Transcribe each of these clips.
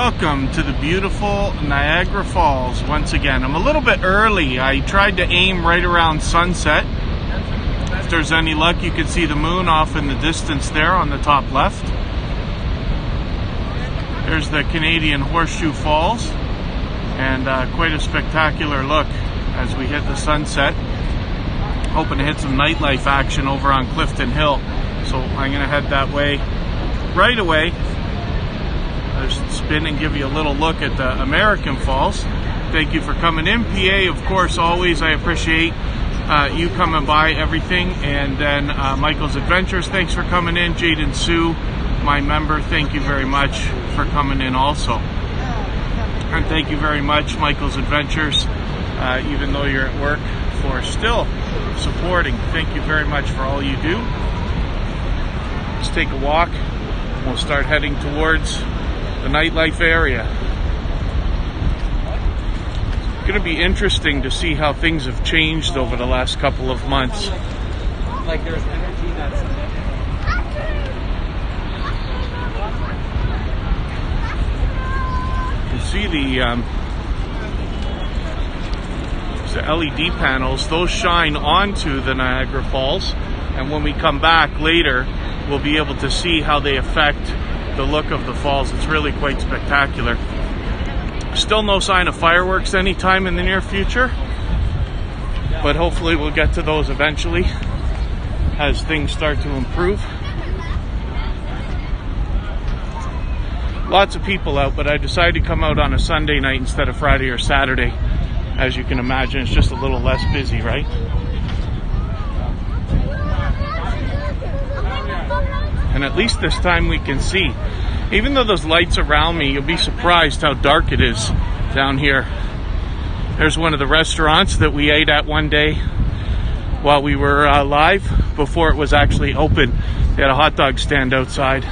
Welcome to the beautiful Niagara Falls once again. I'm a little bit early. I tried to aim right around sunset. If there's any luck, you can see the moon off in the distance there on the top left. There's the Canadian Horseshoe Falls, and quite a spectacular look as we hit the sunset. Hoping to hit some nightlife action over on Clifton Hill, so I'm going to head that way right away. Just spin and give you a little look at the American Falls. Thank you for coming in. PA, of course, always. I appreciate you coming by everything. And then Michael's Adventures, thanks for coming in. Jaden Sue, my member, thank you very much for coming in also. And thank you very much, Michael's Adventures, even though you're at work, for still supporting. Thank you very much for all you do. Let's take a walk. We'll start heading towards the nightlife area. It's going to be interesting to see how things have changed over the last couple of months. Like there's energy that's... You see the LED panels, those shine onto the Niagara Falls, and when we come back later, we'll be able to see how they affect the look of the falls. It's really quite spectacular. Still no sign of fireworks anytime in the near future, but hopefully we'll get to those eventually as things start to improve. Lots of people out, but I decided to come out on a Sunday night instead of Friday or Saturday. As you can imagine, it's just a little less busy, right? And at least this time we can see. Even though those lights around me, you'll be surprised how dark it is down here. There's one of the restaurants that we ate at one day while we were live, before it was actually open. They had a hot dog stand outside.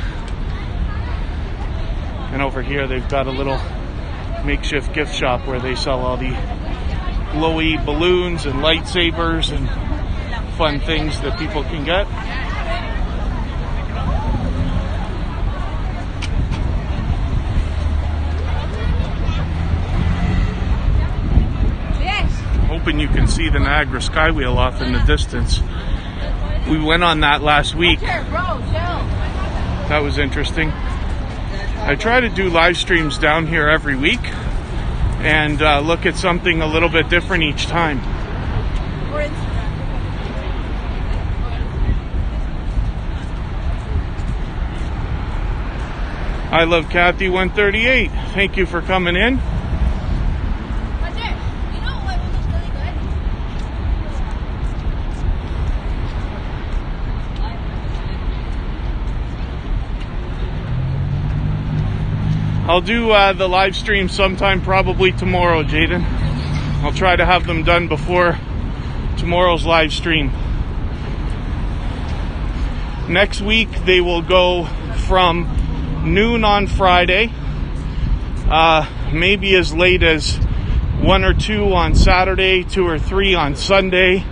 And over here they've got a little makeshift gift shop where they sell all the glowy balloons and lightsabers and fun things that people can get. Hoping you can see the Niagara Skywheel off in the distance. We went on that last week. That was interesting. I try to do live streams down here every week and look at something a little bit different each time. I love Kathy 138. Thank you for coming in. I'll do the live stream sometime, probably tomorrow, Jaden. I'll try to have them done before tomorrow's live stream. Next week, they will go from noon on Friday, maybe as late as 1 or 2 on Saturday, 2 or 3 on Sunday,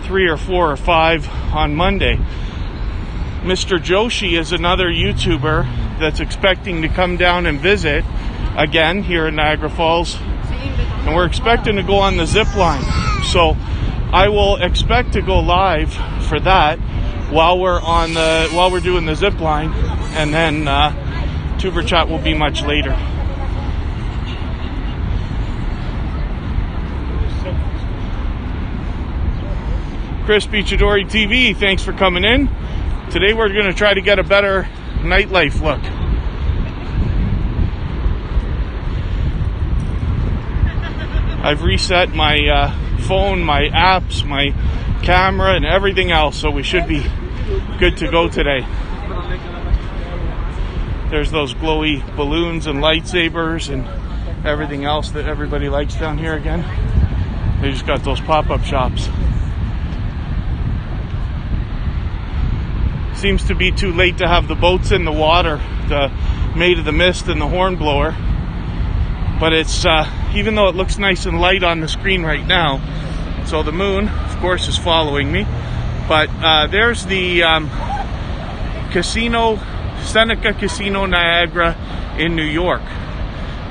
3 or 4 or 5 on Monday. Mr. Joshi is another YouTuber that's expecting to come down and visit again here in Niagara Falls, and we're expecting to go on the zip line. So I will expect to go live for that while we're doing the zip line, and then Tuber Chat will be much later. Chris Beachadori TV, thanks for coming in. Today we're going to try to get a better nightlife look. I've reset my phone, my apps, my camera, and everything else, so we should be good to go today. There's those glowy balloons and lightsabers and everything else that everybody likes down here again. They just got those pop-up shops. Seems to be too late to have the boats in the water, the Maid of the Mist and the Hornblower. But it's, even though it looks nice and light on the screen right now, so the moon, of course, is following me. But there's the Casino, Seneca Casino Niagara in New York.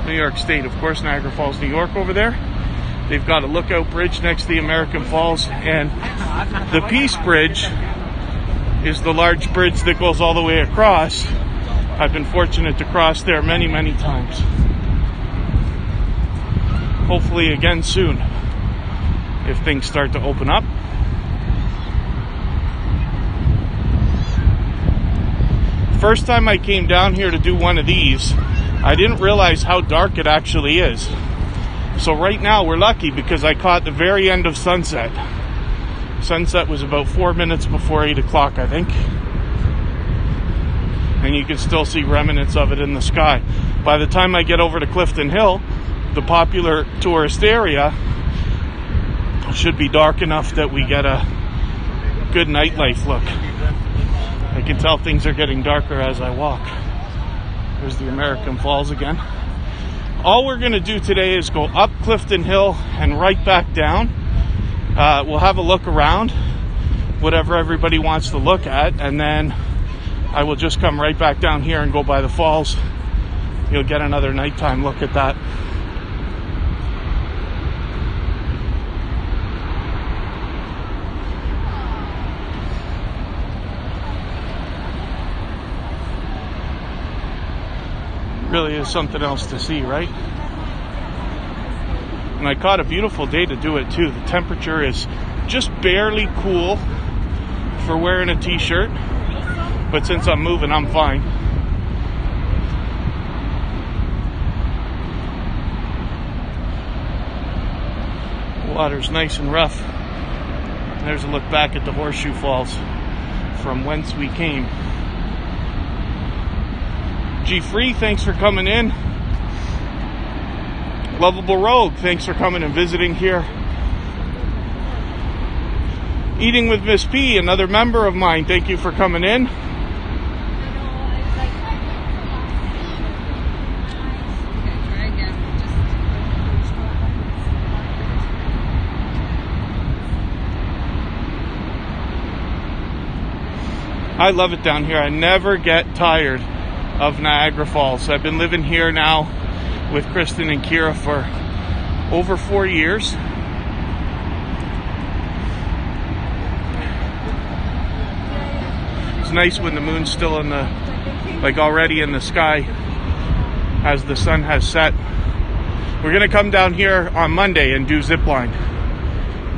New York State, of course, Niagara Falls, New York over there. They've got a lookout bridge next to the American Falls, and the Peace Bridge is the large bridge that goes all the way across. I've been fortunate to cross there many, many times. Hopefully again soon, if things start to open up. First time I came down here to do one of these, I didn't realize how dark it actually is. So right now we're lucky because I caught the very end of sunset. Sunset was about 4 minutes before 8 o'clock, I think. And you can still see remnants of it in the sky. By the time I get over to Clifton Hill, the popular tourist area, it should be dark enough that we get a good nightlife look. I can tell things are getting darker as I walk. There's the American Falls again. All we're going to do today is go up Clifton Hill and right back down. We'll have a look around, whatever everybody wants to look at, and then I will just come right back down here and go by the falls. You'll get another nighttime look at that. Really is something else to see, right? And I caught a beautiful day to do it too. The temperature is just barely cool for wearing a t-shirt, but since I'm moving, I'm fine. The water's nice and rough. There's a look back at the Horseshoe Falls from whence we came. G3, thanks for coming in. Lovable Rogue, thanks for coming and visiting here. Eating with Miss P, another member of mine, thank you for coming in. I love it down here. I never get tired of Niagara Falls. I've been living here now with Kristen and Kira for over 4 years. It's nice when the moon's still in the, like already in the sky as the sun has set. We're gonna come down here on Monday and do zip line.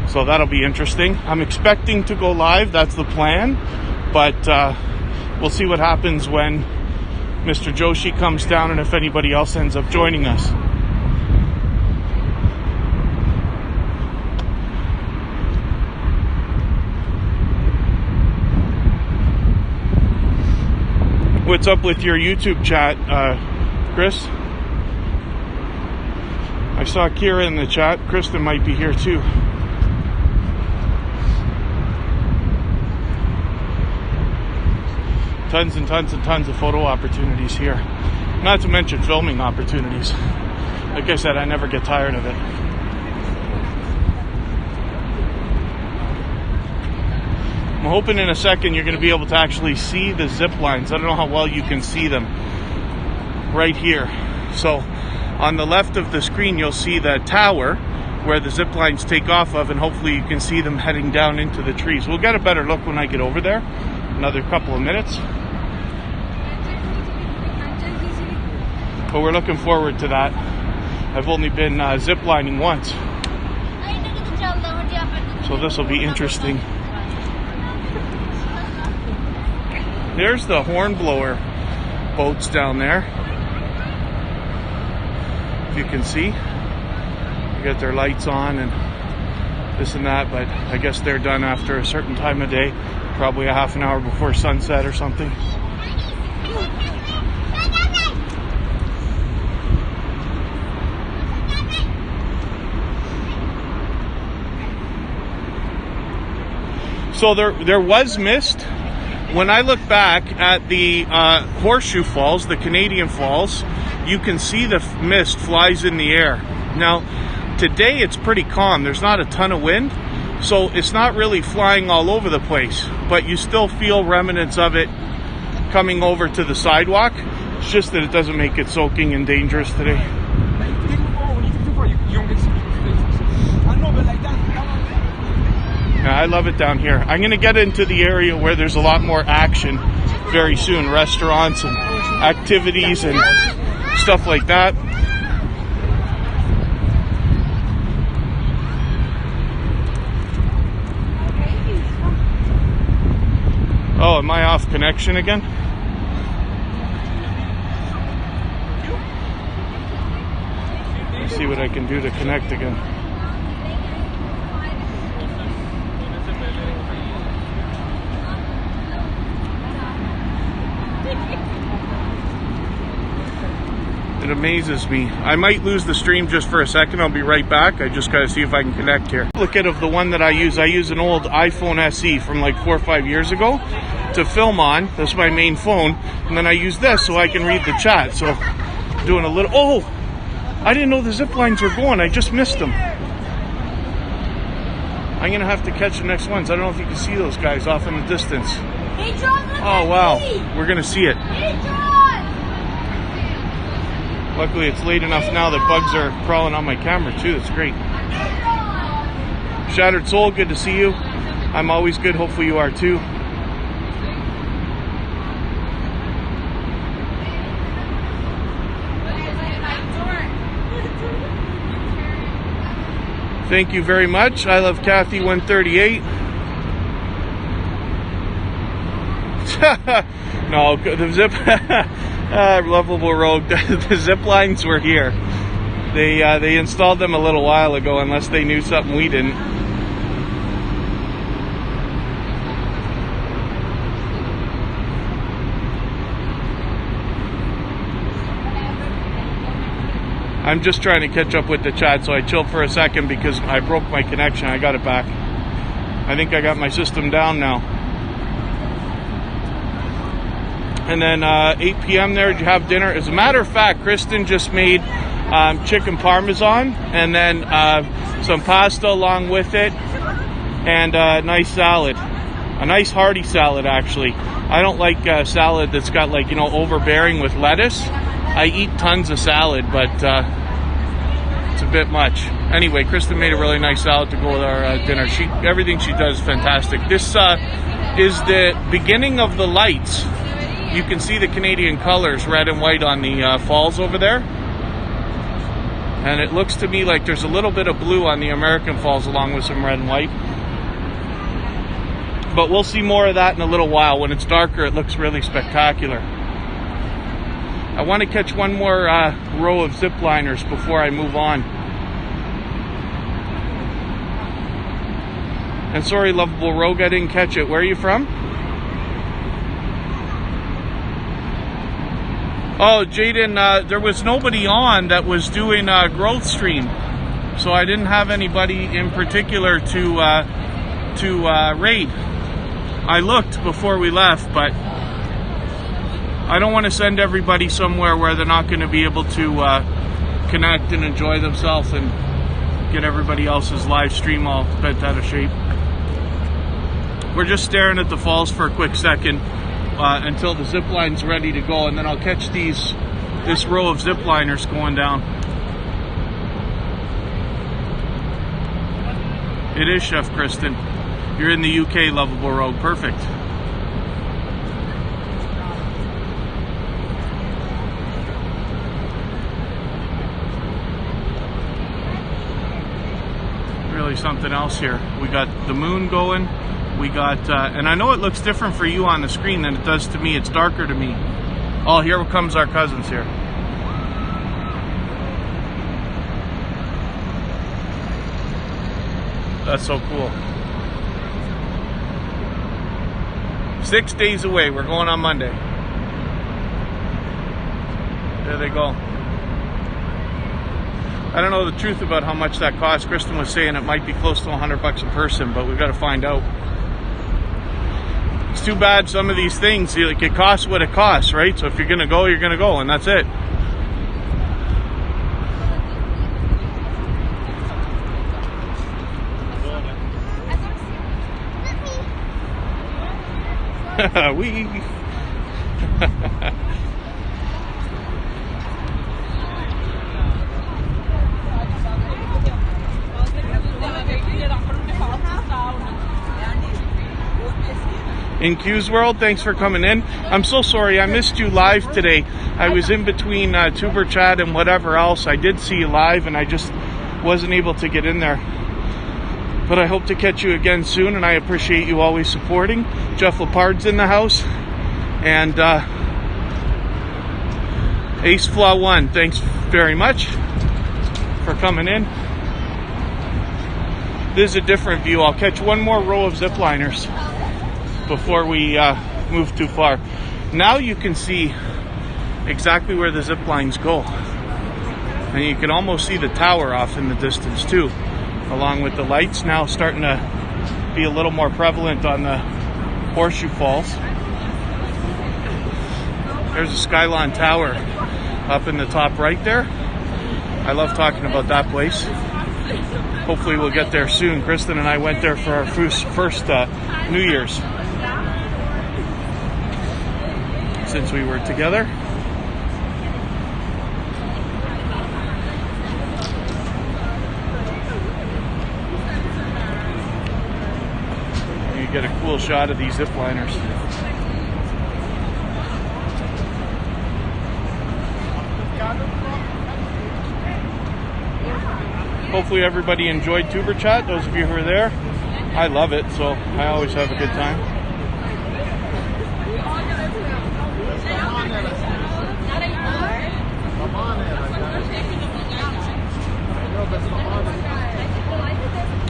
So that'll be interesting. I'm expecting to go live, that's the plan, but we'll see what happens when Mr. Joshi comes down and if anybody else ends up joining us. What's up with your YouTube chat, Chris? I saw Kira in the chat. Kristen might be here too. Tons and tons and tons of photo opportunities here. Not to mention filming opportunities. Like I said, I never get tired of it. I'm hoping in a second you're going to be able to actually see the zip lines. I don't know how well you can see them right here. So on the left of the screen you'll see the tower where the zip lines take off of, and hopefully you can see them heading down into the trees. We'll get a better look when I get over there. Another couple of minutes. But we're looking forward to that. I've only been zip lining once, so this will be interesting. There's the hornblower boats down there. If you can see, they got their lights on and this and that, but I guess they're done after a certain time of day, probably a half an hour before sunset or something. So there was mist. When I look back at the Horseshoe Falls, the Canadian Falls, you can see the mist flies in the air. Now, today it's pretty calm. There's not a ton of wind, so it's not really flying all over the place, but you still feel remnants of it coming over to the sidewalk. It's just that it doesn't make it soaking and dangerous today. I love it down here. I'm going to get into the area where there's a lot more action very soon. Restaurants and activities and stuff like that. Oh, am I off connection again? Let's see what I can do to connect again. It amazes me. I might lose the stream just for a second. I'll be right back. I just gotta see if I can connect here. Look at the one that I use an old iPhone SE from like 4 or 5 years ago to film on. That's my main phone. And then I use this so I can read the chat. So doing a little, oh, I didn't know the zip lines were going. I just missed them. I'm gonna have to catch the next ones. I don't know if you can see those guys off in the distance. Hey John, look oh wow, we're gonna see it. Hey John! Luckily it's late enough now that bugs are crawling on my camera too. That's great. Shattered Soul, good to see you. I'm always good. Hopefully you are too. Thank you very much. I love Kathy 138. No, the zip lovable rogue. The zip lines were here. They installed them a little while ago, unless they knew something we didn't. I'm just trying to catch up with the chat, so I chilled for a second because I broke my connection. I got it back. I think I got my system down now. And then 8 p.m. there, did you have dinner? As a matter of fact, Kristen just made chicken parmesan and then some pasta along with it and a nice salad. A nice hearty salad, actually. I don't like salad that's got, like, you know, overbearing with lettuce. I eat tons of salad, but it's a bit much. Anyway, Kristen made a really nice salad to go with our dinner. Everything she does is fantastic. This is the beginning of the lights. You can see the Canadian colors, red and white, on the falls over there. And it looks to me like there's a little bit of blue on the American falls along with some red and white. But we'll see more of that in a little while. When it's darker, it looks really spectacular. I want to catch one more row of zip liners before I move on. And sorry, lovable rogue, I didn't catch it. Where are you from? Oh, Jaden, there was nobody on that was doing a growth stream, so I didn't have anybody in particular to raid. I looked before we left, but I don't want to send everybody somewhere where they're not going to be able to connect and enjoy themselves and get everybody else's live stream all bent out of shape. We're just staring at the falls for a quick second until the zip line's ready to go, and then I'll catch this row of zip liners going down. It is, Chef Kristen. You're in the UK, lovable rogue. Perfect. Really something else here. We got the moon going. We got, and I know it looks different for you on the screen than it does to me. It's darker to me. Oh, here comes our cousins here. That's so cool. 6 days away. We're going on Monday. There they go. I don't know the truth about how much that costs. Kristen was saying it might be close to $100 a person, but we've got to find out. It's too bad some of these things, like, it costs what it costs, right? So if you're gonna go, you're gonna go, and that's it. We. in Q's World. Thanks for coming in. I'm so sorry I missed you live today. I was in between Tuber Chat and whatever else. I did see you live and I just wasn't able to get in there. But I hope to catch you again soon, and I appreciate you always supporting. Jeff Lepard's in the house. And Ace Flaw 1, thanks very much for coming in. This is a different view. I'll catch one more row of zip liners before we move too far. Now you can see exactly where the zip lines go. And you can almost see the tower off in the distance too, along with the lights now starting to be a little more prevalent on the Horseshoe Falls. There's a Skylon Tower up in the top right there. I love talking about that place. Hopefully we'll get there soon. Kristen and I went there for our first New Year's since we were together. You get a cool shot of these zip liners. Hopefully everybody enjoyed Tuber Chat, those of you who are there. I love it, so I always have a good time.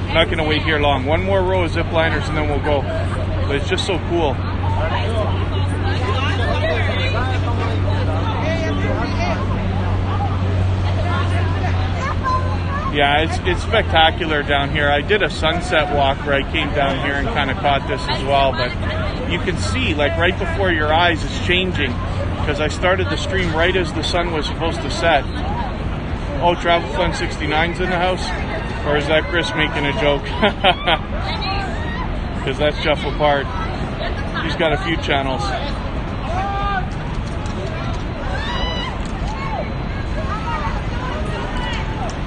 I'm not going to wait here long. One more row of zip liners and then we'll go. But it's just so cool. Yeah, it's spectacular down here. I did a sunset walk where I came down here and kind of caught this as well, but you can see, like, right before your eyes it's changing, because I started the stream right as the sun was supposed to set. Oh, Travel Fun 69's in the house? Or is that Chris making a joke? Because that's Jeff Lepard. He's got a few channels.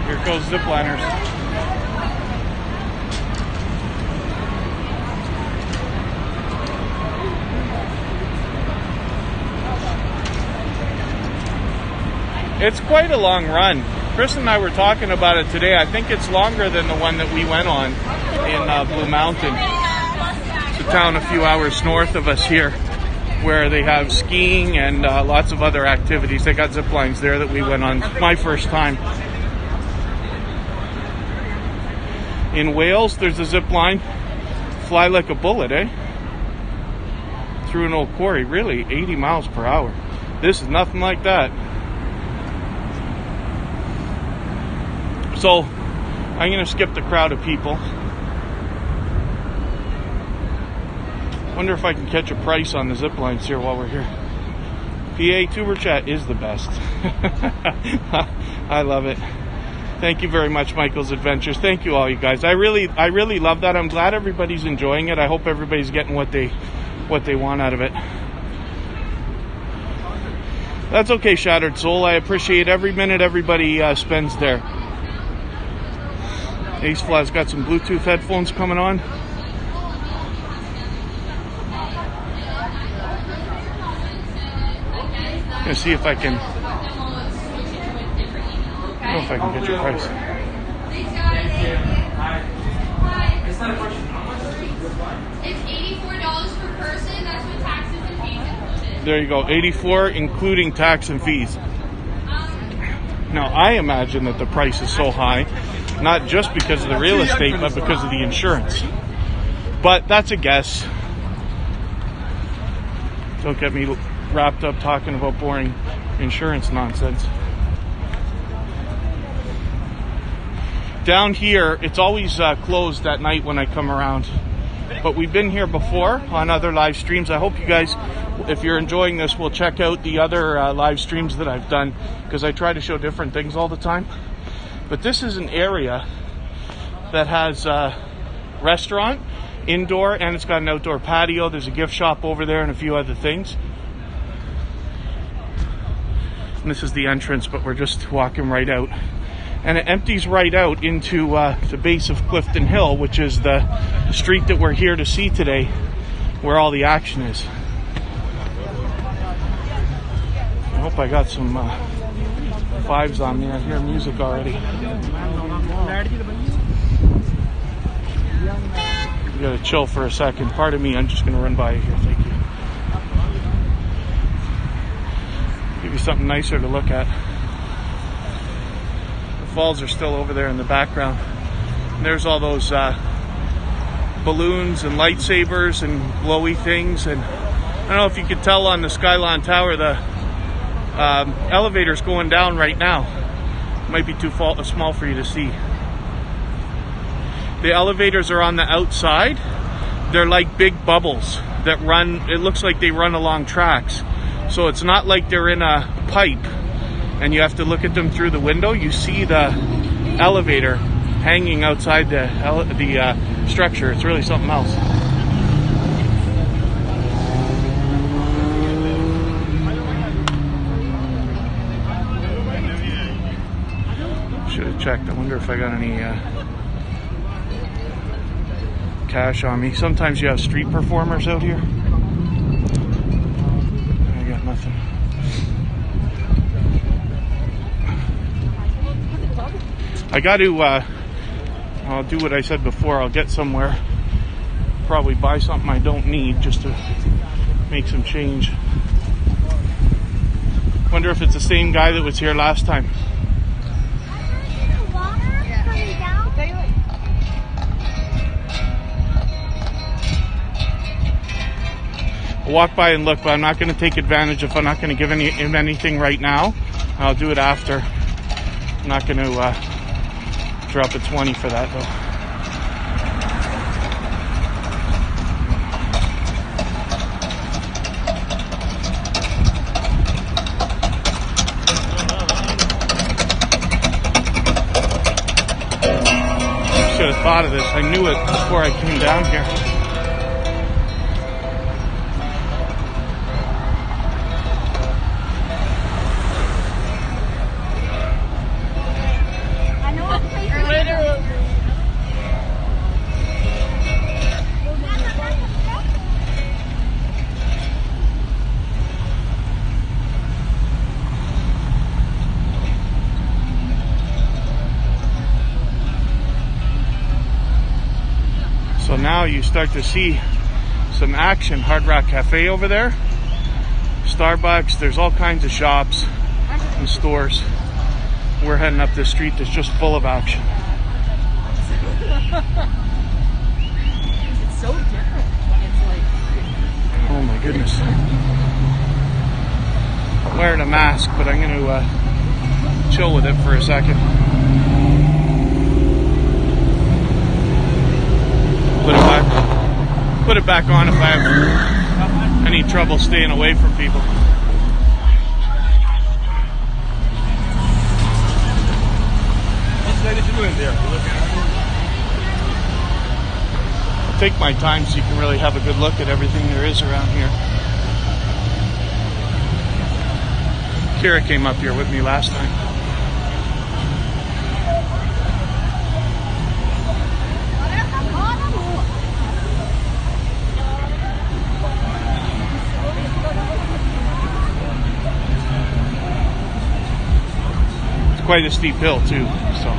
Here goes zipliners. It's quite a long run. Chris and I were talking about it today. I think it's longer than the one that we went on in Blue Mountain. It's a town a few hours north of us here where they have skiing and lots of other activities. They got zip lines there that we went on my first time. In Wales, there's a zip line. Fly like a bullet, eh? Through an old quarry. Really, 80 miles per hour. This is nothing like that. So, I'm going to skip the crowd of people. Wonder if I can catch a price on the zip lines here while we're here. PA Tuber Chat is the best. I love it. Thank you very much, Michael's Adventures. Thank you all, you guys. I really love that. I'm glad everybody's enjoying it. I hope everybody's getting what they want out of it. That's okay, Shattered Soul. I appreciate every minute everybody spends there. Ace Fly's got some Bluetooth headphones coming on. I'm gonna see if I can. I don't know if I can get your price. It's $84 per person. That's with taxes and fees included. There you go, $84 including tax and fees. Now I imagine that the price is so high, not just because of the real estate, but because of the insurance. But that's a guess. Don't get me wrapped up talking about boring insurance nonsense. Down here, it's always closed at night when I come around. But we've been here before on other live streams. I hope you guys, if you're enjoying this, will check out the other live streams that I've done, because I try to show different things all the time. But this is an area that has a restaurant, indoor, and it's got an outdoor patio. There's a gift shop over there and a few other things. And this is the entrance, but we're just walking right out. And it empties right out into the base of Clifton Hill, which is the street that we're here to see today where all the action is. I hope I got some vibes on me. I hear music already. You gotta chill for a second. Pardon me, I'm just gonna run by you here. Thank you. Give you something nicer to look at. The falls are still over there in the background. And there's all those balloons and lightsabers and glowy things. And I don't know if you could tell on the Skyline Tower, the elevator's going down right now. It might be too small for you to see. The elevators are on the outside. They're like big bubbles that run, it looks like they run along tracks. So it's not like they're in a pipe and you have to look at them through the window. You see the elevator hanging outside the structure. It's really something else. Should have checked. I wonder if I got any cash on me. Sometimes you have street performers out here. I got nothing. I got to I'll do what I said before. I'll get somewhere, probably buy something I don't need just to make some change. Wonder if it's the same guy that was here last time. I'll walk by and look, but I'm not going to take advantage if I'm not going to give him anything right now. I'll do it after. I'm not going to drop a 20 for that though. Should have thought of this. I knew it before I came down here. So now you start to see some action. Hard Rock Cafe over there, Starbucks, there's all kinds of shops and stores. We're heading up this street that's just full of action. It's so different when it's like... Oh my goodness. I'm wearing a mask, but I'm going to chill with it for a second. Put it back on if I have any trouble staying away from people. I'll take my time so you can really have a good look at everything there is around here. Kira came up here with me last time. Quite a steep hill too, so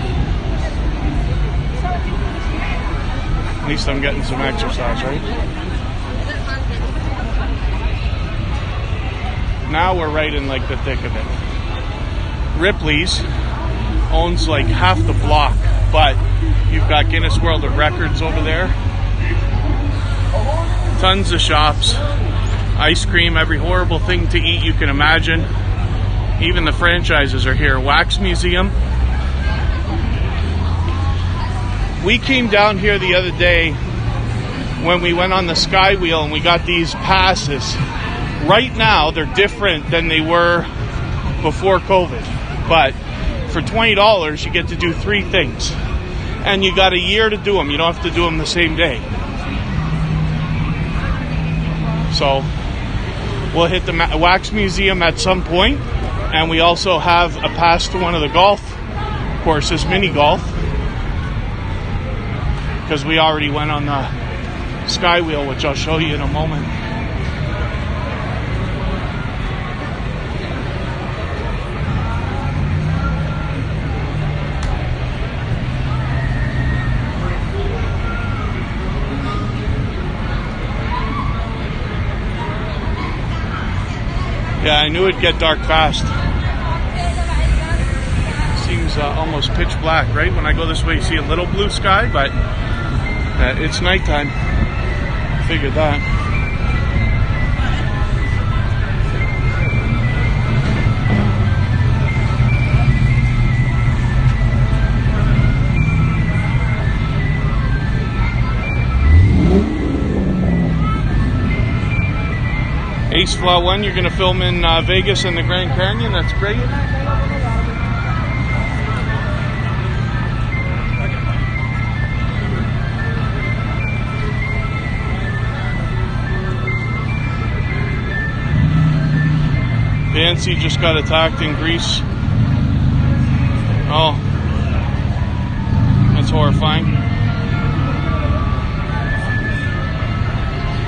at least I'm getting some exercise, right? Now we're right in like the thick of it. Ripley's owns like half the block, but you've got Guinness World of Records over there, tons of shops, ice cream, every horrible thing to eat you can imagine. Even the franchises are here. Wax Museum. We came down here the other day when we went on the Sky Wheel and we got these passes. Right now, they're different than they were before COVID. But for $20, you get to do 3 things. And you got a year to do them. You don't have to do them the same day. So, we'll hit the Wax Museum at some point. And we also have a pass to one of the golf courses, mini golf, because we already went on the sky wheel, which I'll show you in a moment. Yeah, I knew it'd get dark fast. Seems almost pitch black, right? When I go this way, you see a little blue sky, but it's nighttime. Figured that. Ace Flaw 1, you're going to film in Vegas and the Grand Canyon. That's great. Fancy just got attacked in Greece. Oh, that's horrifying.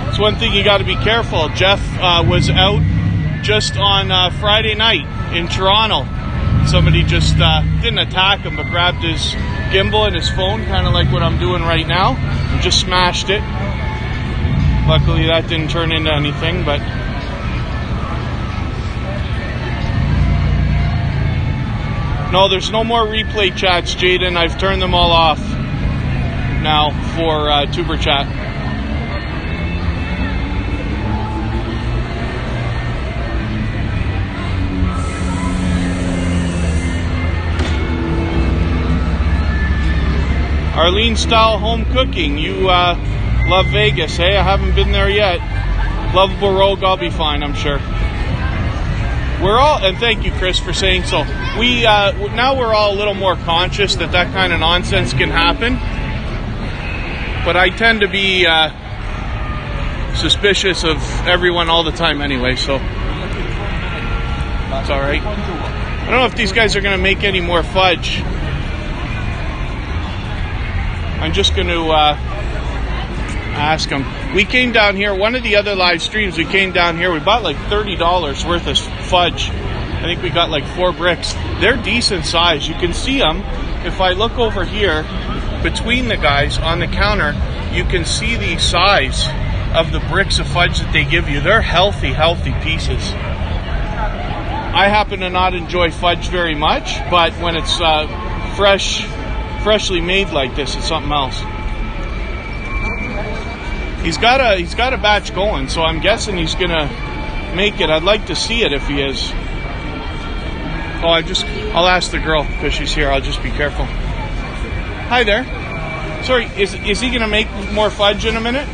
It's one thing you got to be careful. Jeff was out just on Friday night in Toronto. Somebody just didn't attack him, but grabbed his gimbal and his phone, kind of like what I'm doing right now, and just smashed it. Luckily that didn't turn into anything, but no, there's no more replay chats, Jaden. I've turned them all off now for Tuber chat. Arlene style home cooking. You love Vegas, hey? I haven't been there yet. Lovable Rogue, I'll be fine, I'm sure. We're all, and thank you, Chris, for saying so. We now we're all a little more conscious that kind of nonsense can happen. But I tend to be suspicious of everyone all the time anyway, so it's all right. I don't know if these guys are going to make any more fudge. I'm just going to ask them. We came down here, one of the other live streams, we came down here, we bought like $30 worth of fudge. I think we got like 4 bricks. They're decent size. You can see them. If I look over here, between the guys on the counter, you can see the size of the bricks of fudge that they give you. They're healthy pieces. I happen to not enjoy fudge very much, but when it's freshly made like this, it's something else. He's got a batch going, so I'm guessing he's gonna make it. I'd like to see it if he is. Oh, I'll ask the girl because she's here. I'll just be careful. Hi there. Sorry, is he gonna make more fudge in a minute?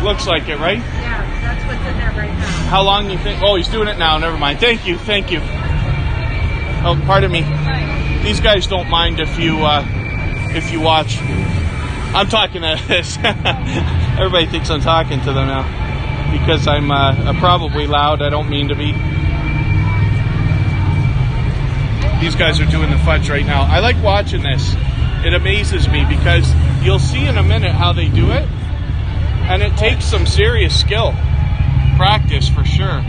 Looks like it, right? Yeah, that's what's in there right now. How long do you think? Oh, he's doing it now. Never mind. Thank you. Oh, pardon me. These guys don't mind if you watch. I'm talking to this. Everybody thinks I'm talking to them now because I'm probably loud. I don't mean to be. These guys are doing the fudge right now. I like watching this. It amazes me because you'll see in a minute how they do it, and it takes some serious skill, practice for sure.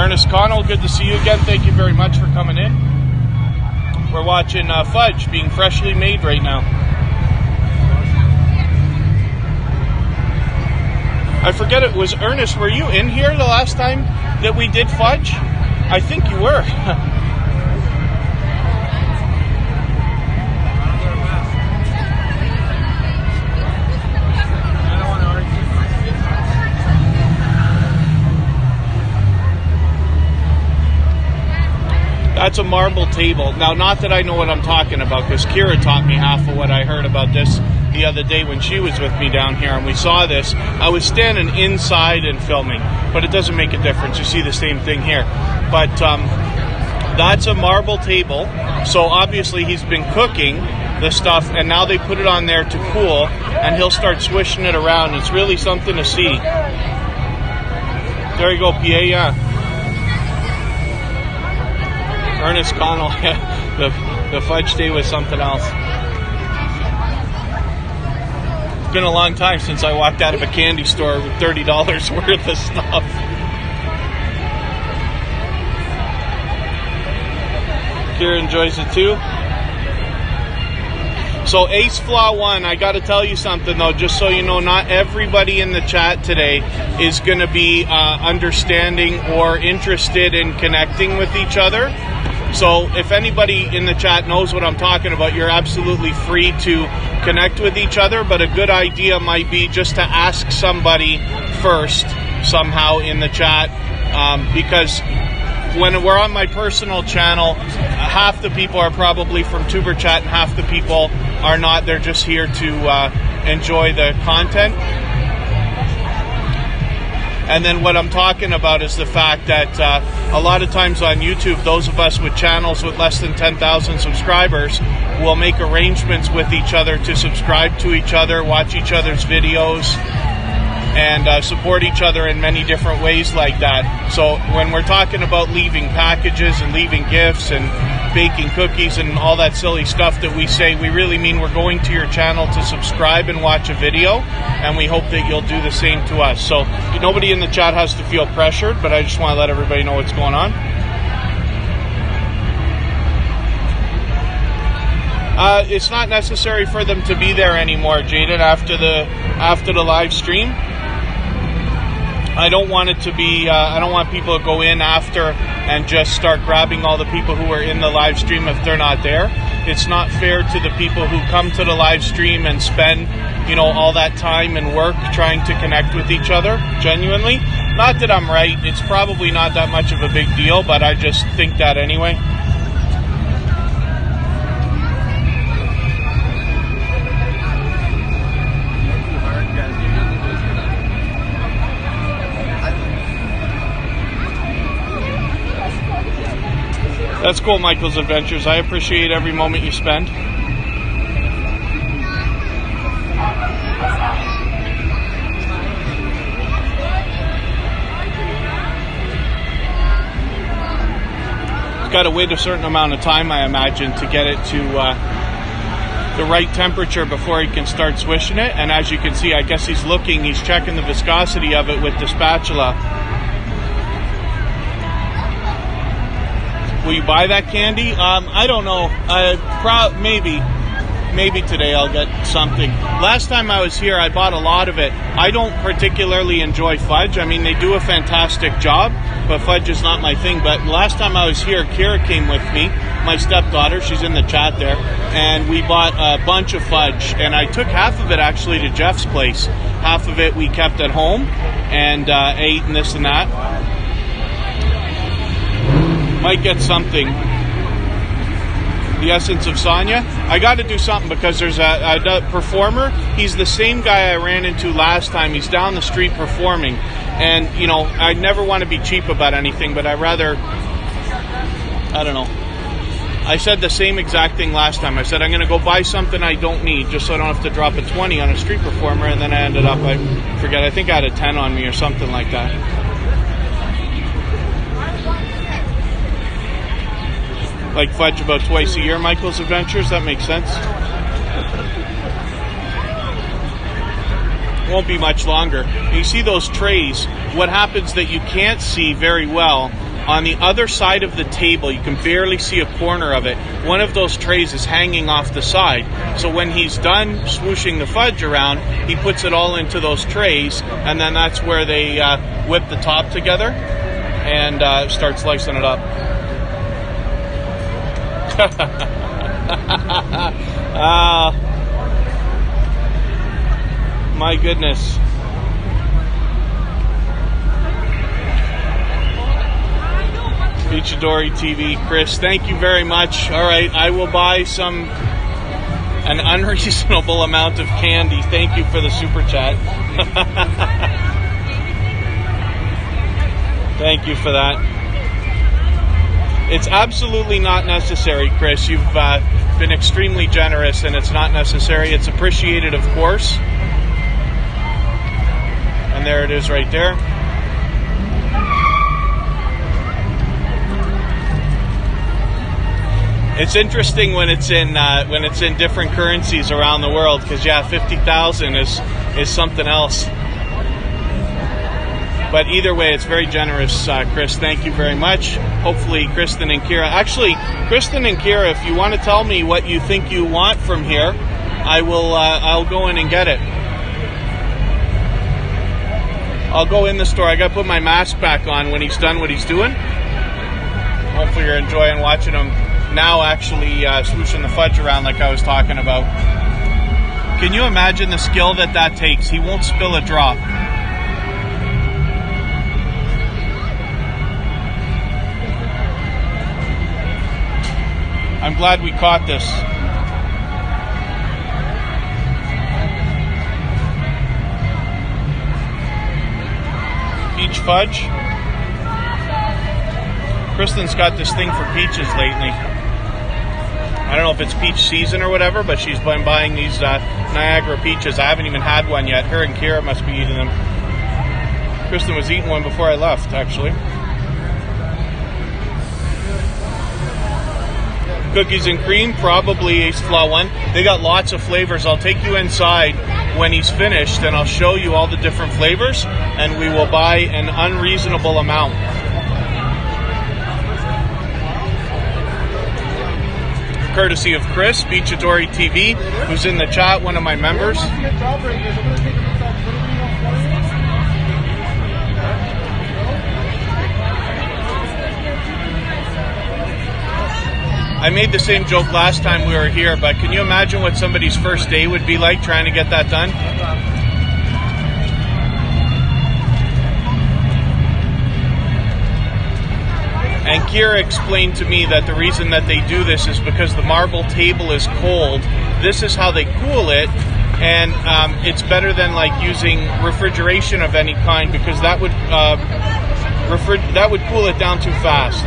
Ernest Connell, good to see you again. Thank you very much for coming in. We're watching fudge being freshly made right now. I forget it was Ernest. Were you in here the last time that we did fudge? I think you were. That's a marble table. Now, not that I know what I'm talking about, because Kira taught me half of what I heard about this the other day when she was with me down here and we saw this. I was standing inside and filming, but it doesn't make a difference. You see the same thing here. But that's a marble table. So obviously he's been cooking the stuff, and now they put it on there to cool, and he'll start swishing it around. It's really something to see. There you go, PA, yeah. Ernest Connell, the fudge day was something else. It's been a long time since I walked out of a candy store with $30 worth of stuff. Kira enjoys it too. So Ace Flaw 1, I got to tell you something though, just so you know, not everybody in the chat today is going to be understanding or interested in connecting with each other. So if anybody in the chat knows what I'm talking about, you're absolutely free to connect with each other, but a good idea might be just to ask somebody first somehow in the chat, because when we're on my personal channel, half the people are probably from Tuber Chat and half the people are not. They're just here to enjoy the content. And then what I'm talking about is the fact that a lot of times on YouTube, those of us with channels with less than 10,000 subscribers will make arrangements with each other to subscribe to each other, watch each other's videos, and support each other in many different ways like that. So when we're talking about leaving packages and leaving gifts and baking cookies and all that silly stuff that we say, we really mean we're going to your channel to subscribe and watch a video, and we hope that you'll do the same to us. So nobody in the chat has to feel pressured, but I just want to let everybody know what's going on. It's not necessary for them to be there anymore, Jaden, after the live stream. I don't want it to be, I don't want people to go in after and just start grabbing all the people who are in the live stream if they're not there. It's not fair to the people who come to the live stream and spend, all that time and work trying to connect with each other, genuinely. Not that I'm right, it's probably not that much of a big deal, but I just think that anyway. That's cool, Michael's Adventures. I appreciate every moment you spend. It's got to wait a certain amount of time, I imagine, to get it to the right temperature before he can start swishing it. And as you can see, I guess he's checking the viscosity of it with the spatula. Will you buy that candy? I don't know. Maybe today I'll get something. Last time I was here, I bought a lot of it. I don't particularly enjoy fudge. I mean, they do a fantastic job, but fudge is not my thing. But last time I was here, Kira came with me, my stepdaughter. She's in the chat there. And we bought a bunch of fudge. And I took half of it actually to Jeff's place. Half of it we kept at home and ate and this and that. Might get something. The Essence of Sonia. I got to do something because there's a performer. He's the same guy I ran into last time. He's down the street performing. And, I never want to be cheap about anything, but I don't know. I said the same exact thing last time. I said I'm going to go buy something I don't need just so I don't have to drop a 20 on a street performer. And then I ended up, I think I had a 10 on me or something like that. Like fudge about twice a year, Michael's Adventures. That makes sense. Won't be much longer. You see those trays. What happens that you can't see very well, on the other side of the table, you can barely see a corner of it. One of those trays is hanging off the side. So when he's done swooshing the fudge around, he puts it all into those trays, and then that's where they whip the top together and start slicing it up. My goodness. Beachadori TV, Chris, thank you very much. All right, I will buy an unreasonable amount of candy. Thank you for the super chat. Thank you for that. It's absolutely not necessary, Chris. You've been extremely generous, and it's not necessary. It's appreciated, of course. And there it is right there. It's interesting when it's in different currencies around the world, because 50,000 is something else. But either way, it's very generous, Chris. Thank you very much. Hopefully, Kristen and Kira. Actually, Kristen and Kira, if you want to tell me what you think you want from here, I will. I'll go in and get it. I'll go in the store. I got to put my mask back on when he's done what he's doing. Hopefully, you're enjoying watching him now. Actually, swooshing the fudge around like I was talking about. Can you imagine the skill that takes? He won't spill a drop. I'm glad we caught this. Peach fudge. Kristen's got this thing for peaches lately. I don't know if it's peach season or whatever, but she's been buying these Niagara Peaches. I haven't even had one yet. Her and Kira must be eating them. Kristen was eating one before I left, actually. Cookies and cream, probably Ace Flaw one. They got lots of flavors. I'll take you inside when he's finished and I'll show you all the different flavors, and we will buy an unreasonable amount. Courtesy of Chris, Beachadori TV, who's in the chat, one of my members. I made the same joke last time we were here, but can you imagine what somebody's first day would be like trying to get that done? And Kira explained to me that the reason that they do this is because the marble table is cold. This is how they cool it, and it's better than like using refrigeration of any kind, because that would cool it down too fast.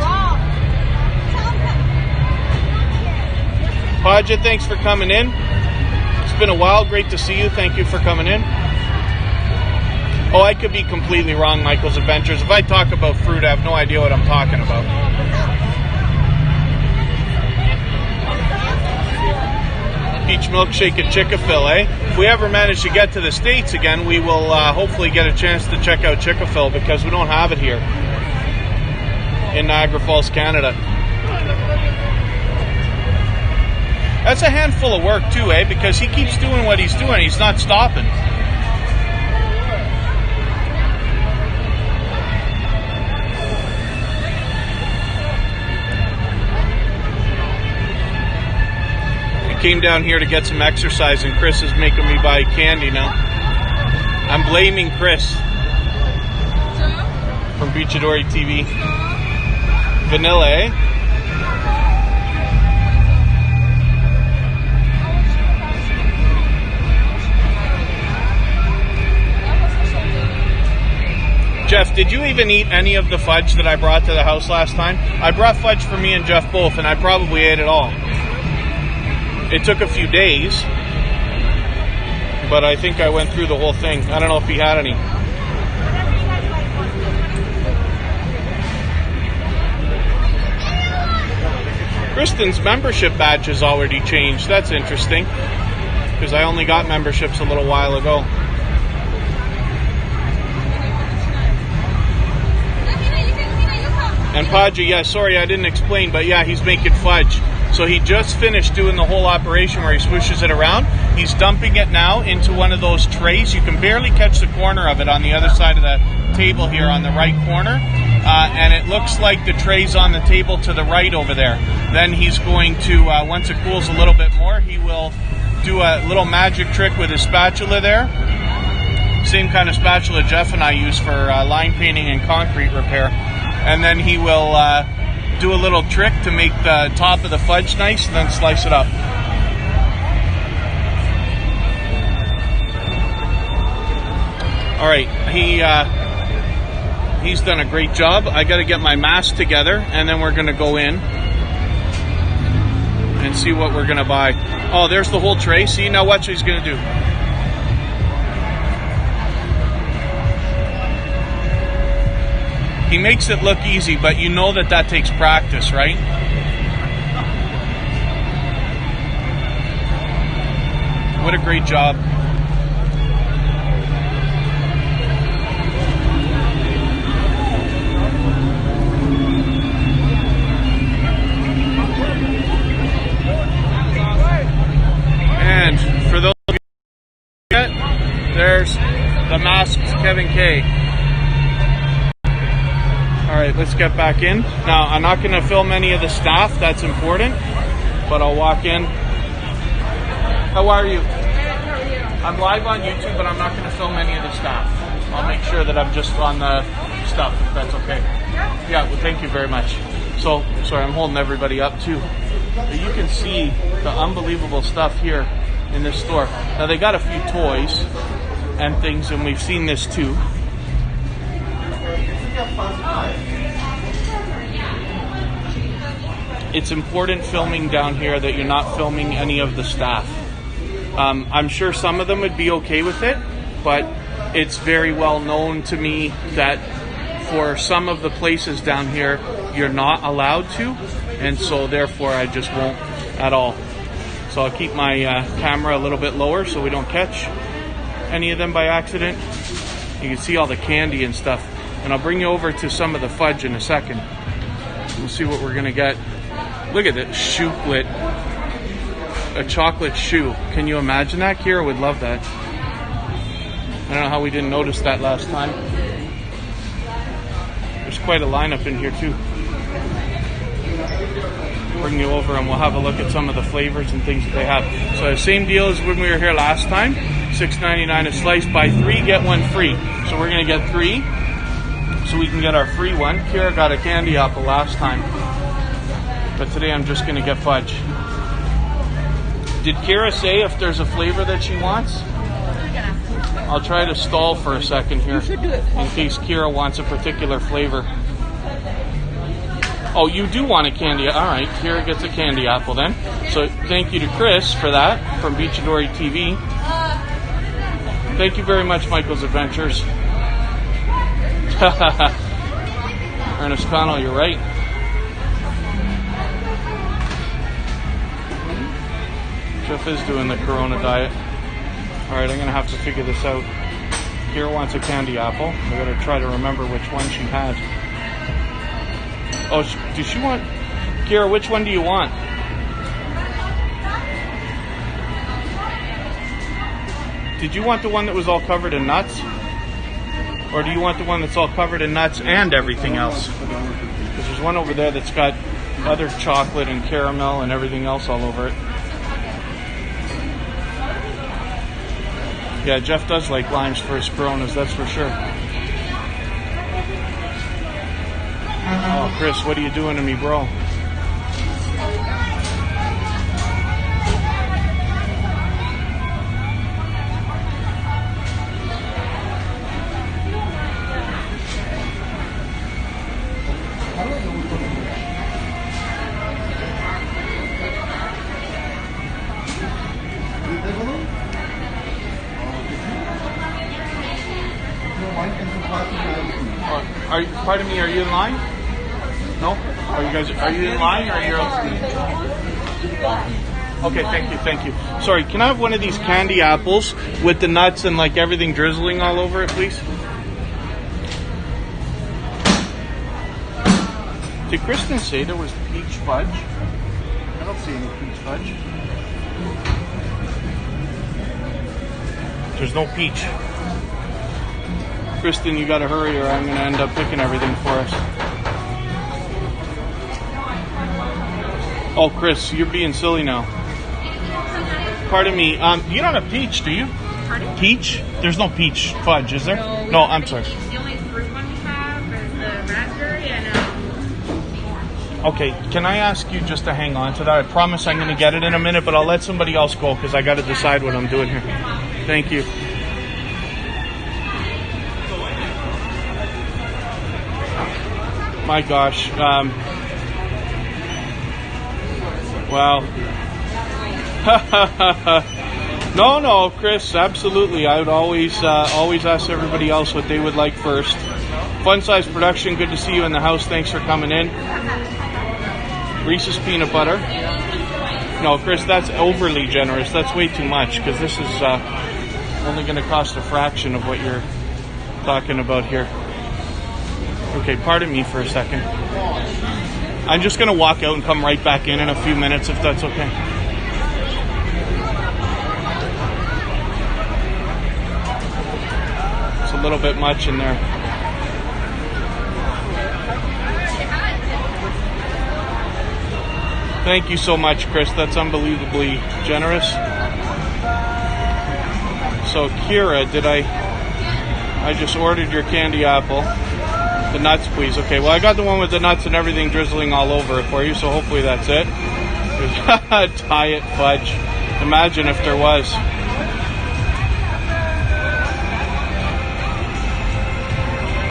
Paja, thanks for coming in. It's been a while. Great to see you. Thank you for coming in. Oh, I could be completely wrong, Michael's Adventures. If I talk about fruit, I have no idea what I'm talking about. Peach milkshake at Chick-fil-A, eh? If we ever manage to get to the States again, we will hopefully get a chance to check out Chick-fil-A, because we don't have it here in Niagara Falls, Canada. That's a handful of work too, eh? Because he keeps doing what he's doing. He's not stopping. I came down here to get some exercise, and Chris is making me buy candy now. I'm blaming Chris from Beachadori TV. Vanilla, eh? Jeff, did you even eat any of the fudge that I brought to the house last time? I brought fudge for me and Jeff both, and I probably ate it all. It took a few days, but I think I went through the whole thing. I don't know if he had any. Kristen's membership badge has already changed. That's interesting, because I only got memberships a little while ago. And Paja, yeah, sorry I didn't explain, but yeah, he's making fudge. So he just finished doing the whole operation where he swooshes it around. He's dumping it now into one of those trays. You can barely catch the corner of it on the other side of the table here on the right corner. And it looks like the tray's on the table to the right over there. Then he's going to, once it cools a little bit more, he will do a little magic trick with his spatula there. Same kind of spatula Jeff and I use for line painting and concrete repair. And then he will do a little trick to make the top of the fudge nice, and then slice it up. All right, He's done a great job. I got to get my mask together, and then we're going to go in and see what we're going to buy. Oh, there's the whole tray. See, now watch what he's going to do. He makes it look easy, but you know that takes practice, right? What a great job. And for those of you who get, there's the masked Kevin Kaye. Alright, let's get back in. Now, I'm not going to film any of the staff, that's important, but I'll walk in. How are you? I'm live on YouTube, but I'm not going to film any of the staff. I'll make sure that I'm just on the stuff, if that's okay. Yeah, well, thank you very much. So, sorry, I'm holding everybody up too. But you can see the unbelievable stuff here in this store. Now, they got a few toys and things, and we've seen this too. It's important filming down here that you're not filming any of the staff. I'm sure some of them would be okay with it, but it's very well known to me that for some of the places down here, you're not allowed to, and so therefore I just won't at all. So I'll keep my camera a little bit lower so we don't catch any of them by accident. You can see all the candy and stuff, and I'll bring you over to some of the fudge in a second. We'll see what we're gonna get. Look at this shoelet. A chocolate shoe. Can you imagine that? Kira would love that. I don't know how we didn't notice that last time. There's quite a lineup in here too. Bring you over and we'll have a look at some of the flavors and things that they have. So the same deal as when we were here last time. $6.99 a slice. Buy 3, get 1 free. So we're going to get 3 so we can get our free one. Kira got a candy apple last time, but today I'm just going to get fudge. Did Kira say if there's a flavor that she wants? I'll try to stall for a second here in case Kira wants a particular flavor. Oh, you do want a candy. All right, Kira gets a candy apple then. So thank you to Chris for that from Beachadori TV. Thank you very much, Michael's Adventures. Ernest Connell, you're right. Jeff is doing the Corona diet. Alright, I'm going to have to figure this out. Kira wants a candy apple. I got to try to remember which one she had. Oh, does she want... Kira, which one do you want? Did you want the one that was all covered in nuts? Or do you want the one that's all covered in nuts and everything else? Because there's one over there that's got other chocolate and caramel and everything else all over it. Yeah, Jeff does like limes for his Coronas, that's for sure. Oh, Chris, what are you doing to me, bro? Pardon me, are you in line? No? Are you in line or you're... Okay, thank you. Sorry, can I have one of these candy apples with the nuts and like everything drizzling all over it, please? Did Kristen say there was peach fudge? I don't see any peach fudge. There's no peach. Kristen, you gotta hurry or I'm gonna end up picking everything for us. Oh, Chris, you're being silly now. Pardon me, you don't have peach, do you? Pardon? Peach? There's no peach fudge, is there? No, I'm sorry. The only fruit one we have is the raspberry and Okay, can I ask you just to hang on to that? I promise I'm gonna get it in a minute, but I'll let somebody else go because I gotta decide what I'm doing here. Thank you. My gosh. Well. No, Chris, absolutely. I would always ask everybody else what they would like first. Fun Size Production, good to see you in the house. Thanks for coming in. Reese's Peanut Butter. No, Chris, that's overly generous. That's way too much, because this is only going to cost a fraction of what you're talking about here. Okay, pardon me for a second. I'm just going to walk out and come right back in a few minutes, if that's okay. It's a little bit much in there. Thank you so much, Chris. That's unbelievably generous. So, Kira, I just ordered your candy apple. The nuts, please. Okay, well, I got the one with the nuts and everything drizzling all over it for you, so hopefully that's it. Diet fudge. Imagine if there was.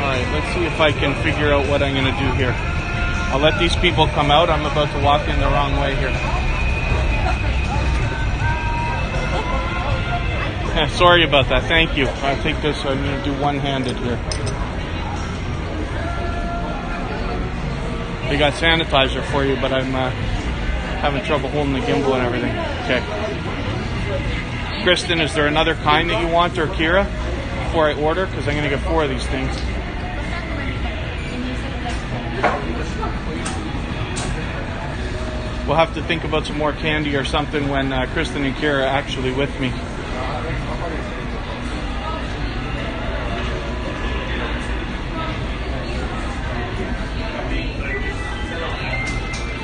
Alright, let's see if I can figure out what I'm going to do here. I'll let these people come out. I'm about to walk in the wrong way here. Yeah, sorry about that. Thank you. I think I'm going to do one-handed here. They got sanitizer for you, but I'm having trouble holding the gimbal and everything. Okay. Kristen, is there another kind that you want, or Kira, before I order? Because I'm going to get 4 of these things. We'll have to think about some more candy or something when Kristen and Kira are actually with me.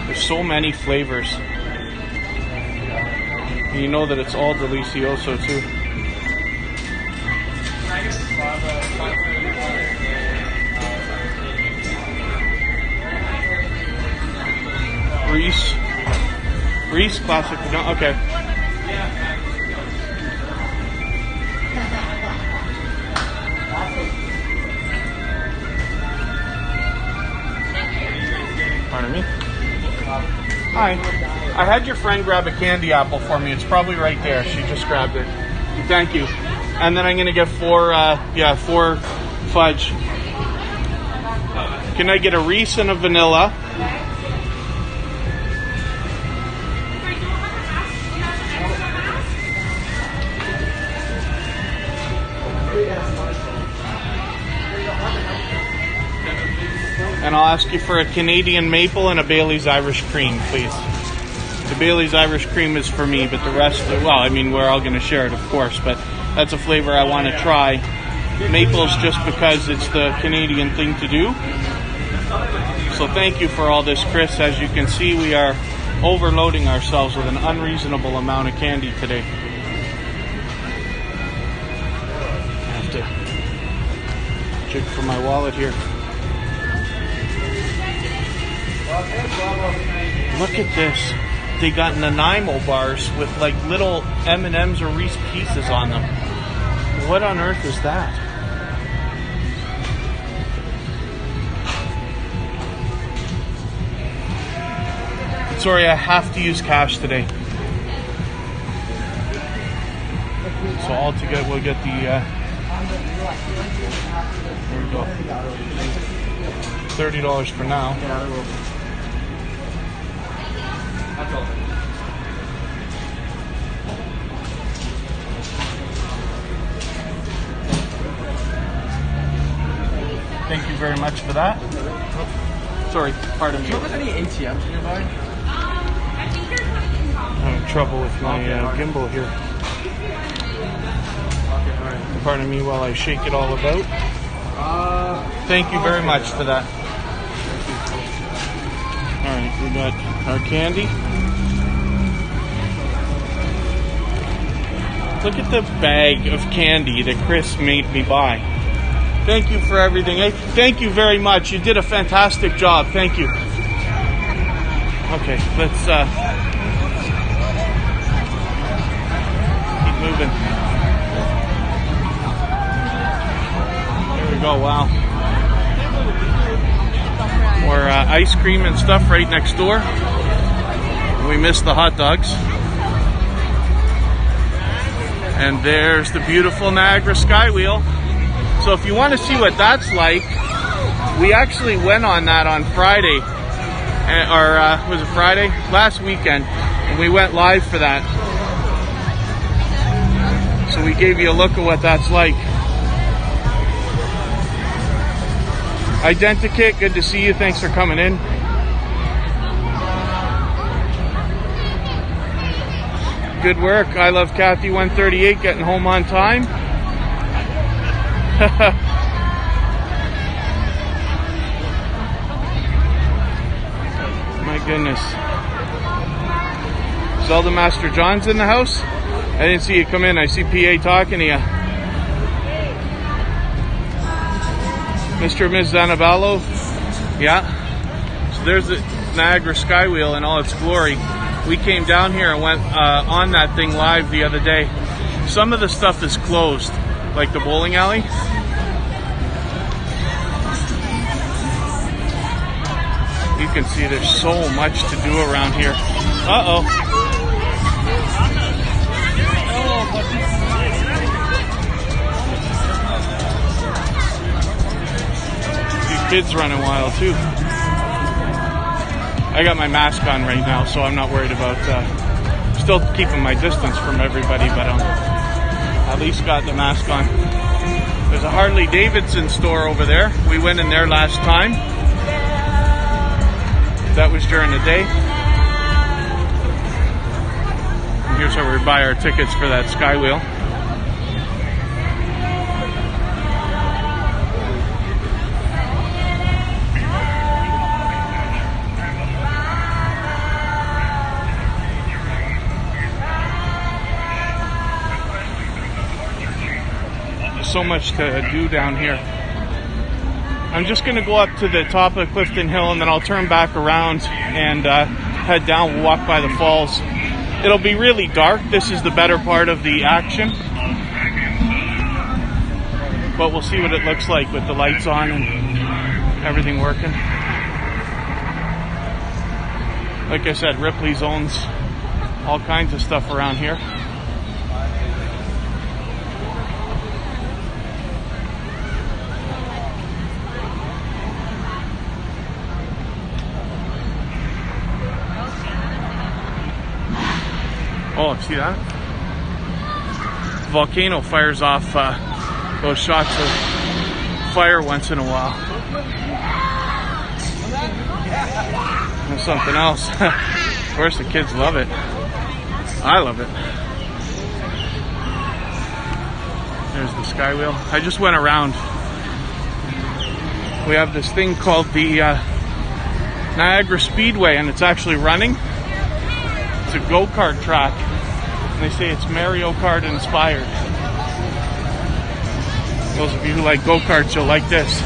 There's so many flavors. And you know that it's all delicioso too. Reese classic. No, okay. Pardon me. Hi. I had your friend grab a candy apple for me. It's probably right there. She just grabbed it. Thank you. And then I'm going to get 4 fudge. Can I get a Reese and a vanilla? And I'll ask you for a Canadian maple and a Bailey's Irish cream, please. The Bailey's Irish cream is for me, but the rest, well, I mean, we're all going to share it, of course, but that's a flavor I want to try. Maple's just because it's the Canadian thing to do. So thank you for all this, Chris. As you can see, we are overloading ourselves with an unreasonable amount of candy today. I have to check for my wallet here. Look at this. They got Nanaimo bars with like little M&Ms or Reese Pieces on them. What on earth is that? Sorry, I have to use cash today. So all together we'll get the there we go. $30 for now. Thank you very much for that. Sorry, pardon me. Do you have any ATMs nearby? I think you're coming in wrong. I'm having trouble with my gimbal here. Pardon me while I shake it all about. Thank you very much for that. Alright, we got our candy. Look at the bag of candy that Chris made me buy. Thank you for everything. Hey, thank you very much. You did a fantastic job. Thank you. Okay, let's keep moving. There we go. Wow. More ice cream and stuff right next door. We missed the hot dogs. And there's the beautiful Niagara Skywheel. So if you want to see what that's like, we actually went on that on Friday, or was it Friday? Last weekend, and we went live for that. So we gave you a look at what that's like. Identikit, good to see you. Thanks for coming in. Good work. I love Kathy 138 getting home on time. My goodness. Zelda Master John's in the house. I didn't see you come in. I see PA talking to you. Mr. and Ms. Zanabalo. Yeah. So there's the Niagara Skywheel in all its glory. We came down here and went on that thing live the other day. Some of the stuff is closed, like the bowling alley. You can see there's so much to do around here. Uh-oh. These kids running wild too. I got my mask on right now, so I'm not worried about still keeping my distance from everybody, but at least got the mask on. There's a Harley Davidson store over there. We went in there last time. That was during the day. And here's where we buy our tickets for that Skywheel. So much to do down here. I'm just going to go up to the top of Clifton Hill and then I'll turn back around and head down. We'll walk by the falls. It'll be really dark. This is the better part of the action. But we'll see what it looks like with the lights on and everything working. Like I said, Ripley's owns all kinds of stuff around here. Oh, see that? The volcano fires off those shots of fire once in a while. That's something else. Of course, the kids love it. I love it. There's the Skywheel. I just went around. We have this thing called the Niagara Speedway, and it's actually running. It's a go-kart track. And they say it's Mario Kart inspired. Those of you who like go-karts, you'll like this.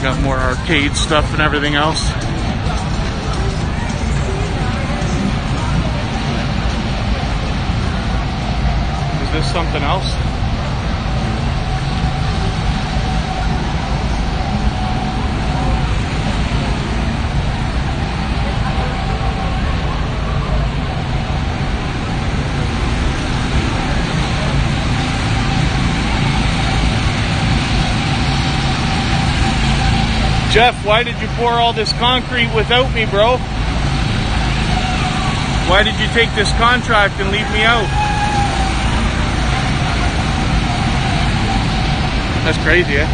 Got more arcade stuff and everything else. Is this something else? Jeff, why did you pour all this concrete without me, bro? Why did you take this contract and leave me out? That's crazy, eh?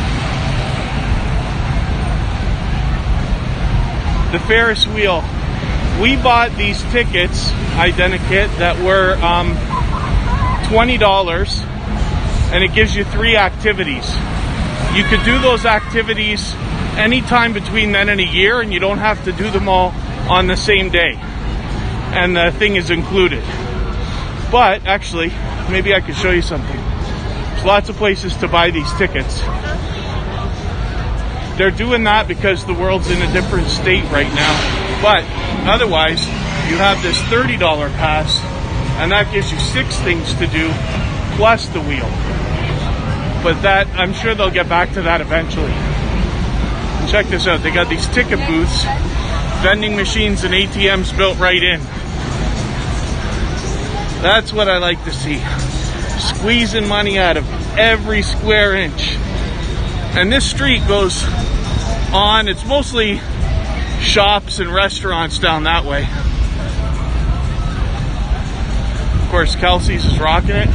The Ferris Wheel. We bought these tickets, Identikit, that were $20, and it gives you 3 activities. You could do those activities anytime between then and a year, and you don't have to do them all on the same day. And the thing is included. But actually, maybe I could show you something. There's lots of places to buy these tickets. They're doing that because the world's in a different state right now. But otherwise, you have this $30 pass, and that gives you 6 things to do plus the wheel. But that, I'm sure they'll get back to that eventually. And check this out, they got these ticket booths, vending machines and ATMs built right in. That's what I like to see. Squeezing money out of every square inch. And this street goes on, it's mostly shops and restaurants down that way. Of course, Kelsey's is rocking it.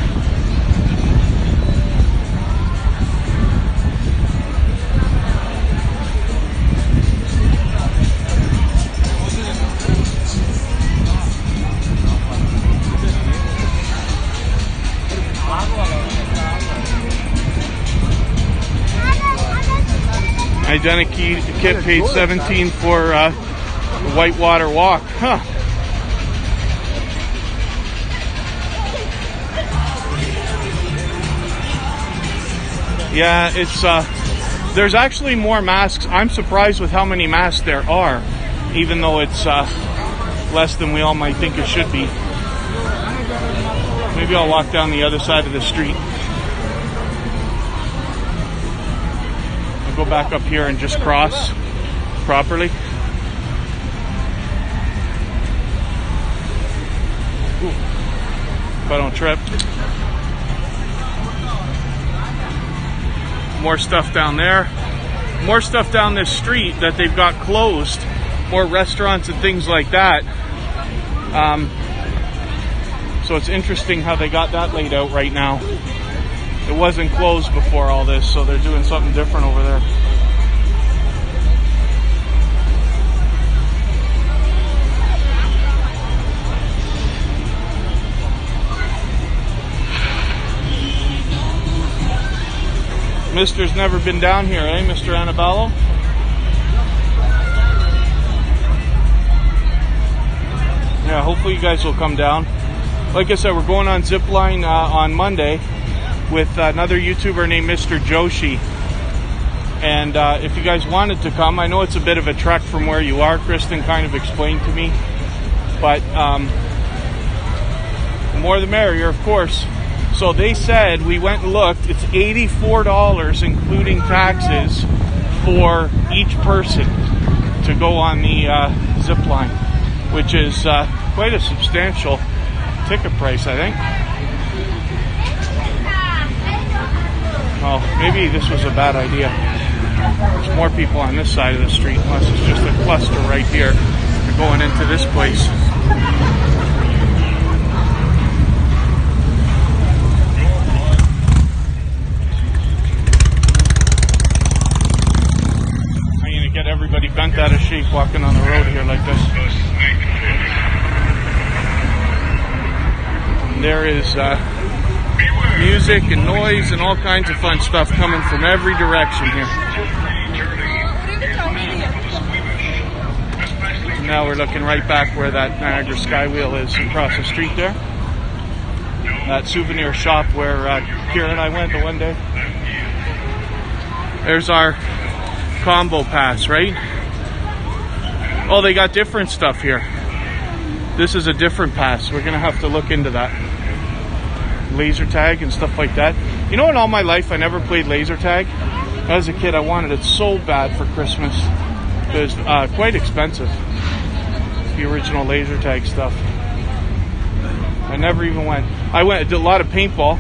Identity kit paid $17 for the Whitewater Walk. Huh. Yeah, it's there's actually more masks. I'm surprised with how many masks there are, even though it's less than we all might think it should be. Maybe I'll walk down the other side of the street. Go back up here and just cross properly. Ooh. If I don't trip. More stuff down there. More stuff down this street that they've got closed. More restaurants and things like that. So it's interesting how they got that laid out right now. It wasn't closed before all this, so they're doing something different over there. Mister's never been down here, eh, Mr. Annabello? Yeah, hopefully you guys will come down. Like I said, we're going on zipline on Monday with another YouTuber named Mr. Joshi. And if you guys wanted to come, I know it's a bit of a trek from where you are. Kristen kind of explained to me. But the more the merrier, of course. So they said, we went and looked, it's $84 including taxes for each person to go on the zip line, which is quite a substantial ticket price, I think. Oh, maybe this was a bad idea. There's more people on this side of the street, unless it's just a cluster right here. They're going into this place. I'm gonna get everybody bent out of shape walking on the road here like this. And there is music and noise and all kinds of fun stuff coming from every direction here. And now we're looking right back where that Niagara Sky Wheel is across the street there. That souvenir shop where Kira and I went the one day. There's our combo pass, right? Oh, they got different stuff here. This is a different pass. We're going to have to look into that. Laser tag and stuff like that. You know, in all my life I never played laser tag. As a kid I wanted it so bad for Christmas. It was quite expensive, the original laser tag stuff. I never even went. I did a lot of paintball.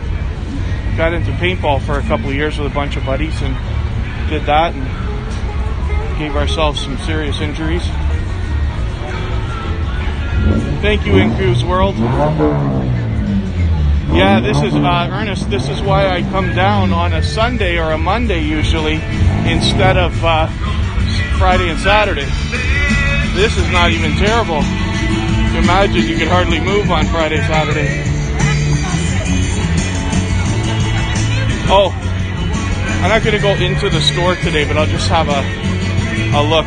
Got into paintball for a couple of years with a bunch of buddies and did that and gave ourselves some serious injuries. Thank you, Inku's World. Yeah, this is, Ernest, this is why I come down on a Sunday or a Monday usually instead of Friday and Saturday. This is not even terrible. Imagine you could hardly move on Friday, Saturday. Oh, I'm not going to go into the store today, but I'll just have a look.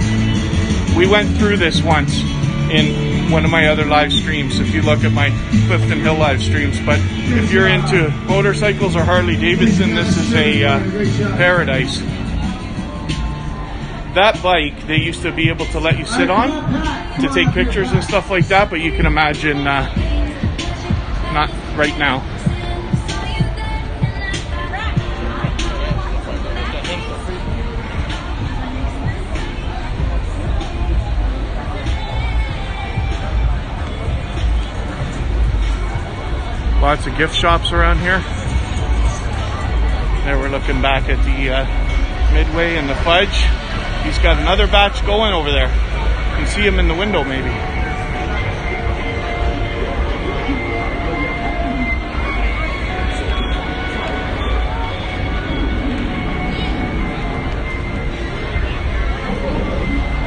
We went through this once in one of my other live streams, if you look at my Clifton Hill live streams. But if you're into motorcycles or Harley Davidson, this is a paradise. That bike they used to be able to let you sit on to take pictures and stuff like that, but you can imagine not right now. Lots of gift shops around here. There we're looking back at the Midway and the Fudge. He's got another batch going over there. You can see him in the window maybe.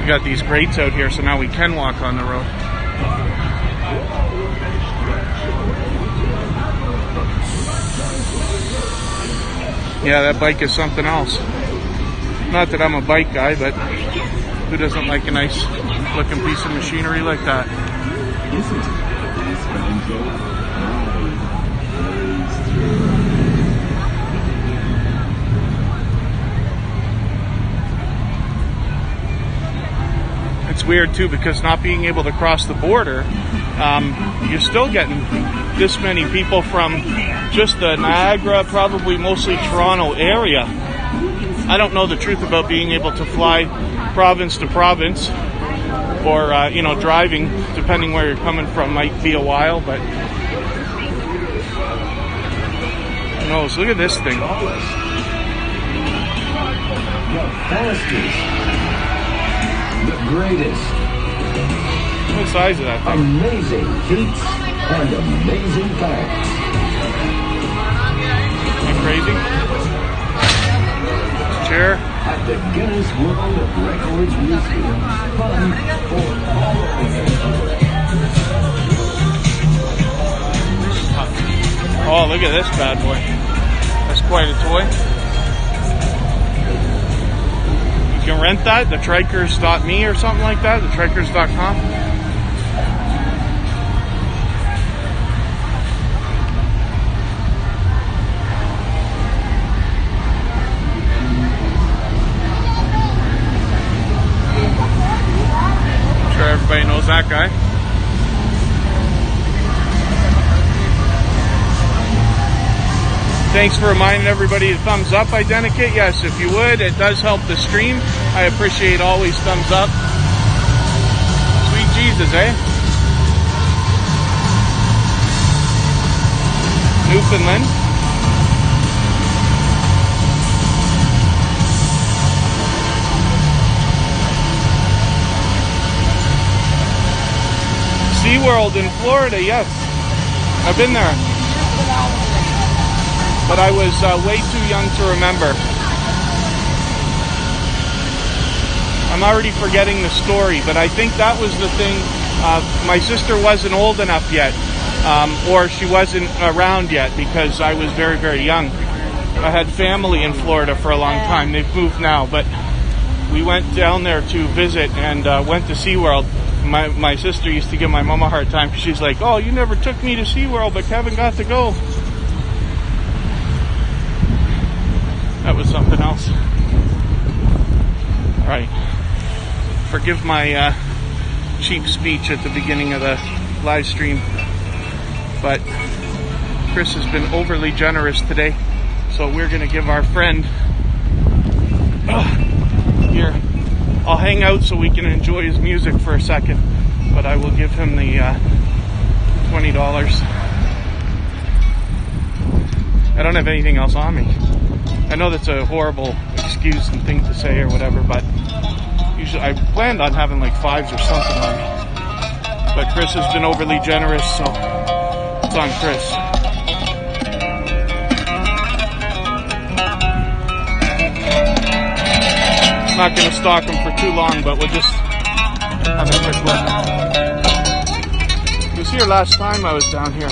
We got these grates out here, so now we can walk on the road. Yeah, that bike is something else. Not that I'm a bike guy, but who doesn't like a nice looking piece of machinery like that? It's weird too, because not being able to cross the border, you're still getting this many people from just the Niagara, probably mostly Toronto area. I don't know the truth about being able to fly province to province, or you know, driving, depending where you're coming from, might be a while, but who knows? Look at this thing. The greatest. What size is that thing? Amazing feats and amazing facts. Am I crazy? Chair. At the Guinness World of Records Museum. Fun for all. Oh, look at this bad boy. That's quite a toy. You can rent that, the Trikers.me or something like that, the Trikers.com. I'm sure everybody knows that guy. Thanks for reminding everybody to thumbs up, Identikit. Yes, if you would, it does help the stream. I appreciate always thumbs up. Sweet Jesus, eh? Newfoundland. SeaWorld in Florida, yes. I've been there. But I was way too young to remember. I'm already forgetting the story, but I think that was the thing. My sister wasn't old enough yet, or she wasn't around yet, because I was very, very young. I had family in Florida for a long time. They've moved now, but we went down there to visit and went to SeaWorld. My sister used to give my mom a hard time because she's like, "Oh, you never took me to SeaWorld, but Kevin got to go." That was something else. Alright. Forgive my cheap speech at the beginning of the live stream, but Chris has been overly generous today, so we're going to give our friend here. I'll hang out so we can enjoy his music for a second, but I will give him the $20. I don't have anything else on me. I know that's a horrible excuse and thing to say or whatever, but usually I planned on having like fives or something on me. But Chris has been overly generous, so it's on Chris. Not going to stalk him for too long, but we'll just have a quick look. He was here last time I was down here.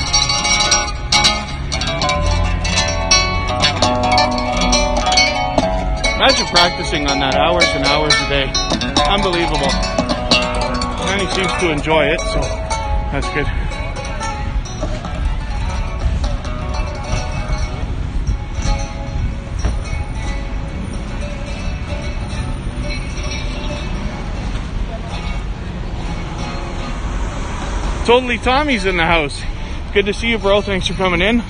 Imagine practicing on that hours and hours a day. Unbelievable. And he seems to enjoy it, so that's good. Totally Tommy's in the house. Good to see you, bro. Thanks for coming in.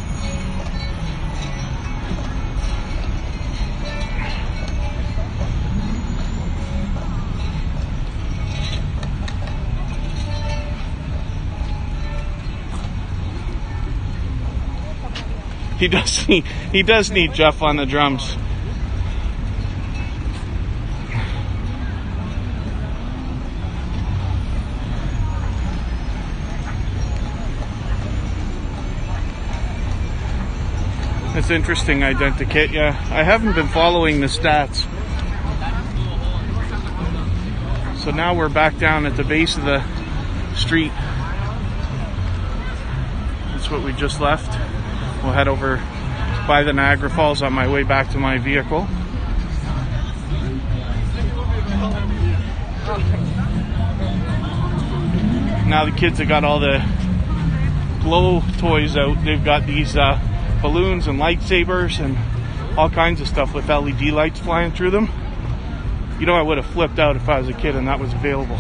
He does need Jeff on the drums. It's interesting, Identikit. Yeah, I haven't been following the stats. So now we're back down at the base of the street. That's what we just left. We'll head over by the Niagara Falls on my way back to my vehicle. Now the kids have got all the glow toys out. They've got these balloons and lightsabers and all kinds of stuff with LED lights flying through them. You know, I would have flipped out if I was a kid and that was available.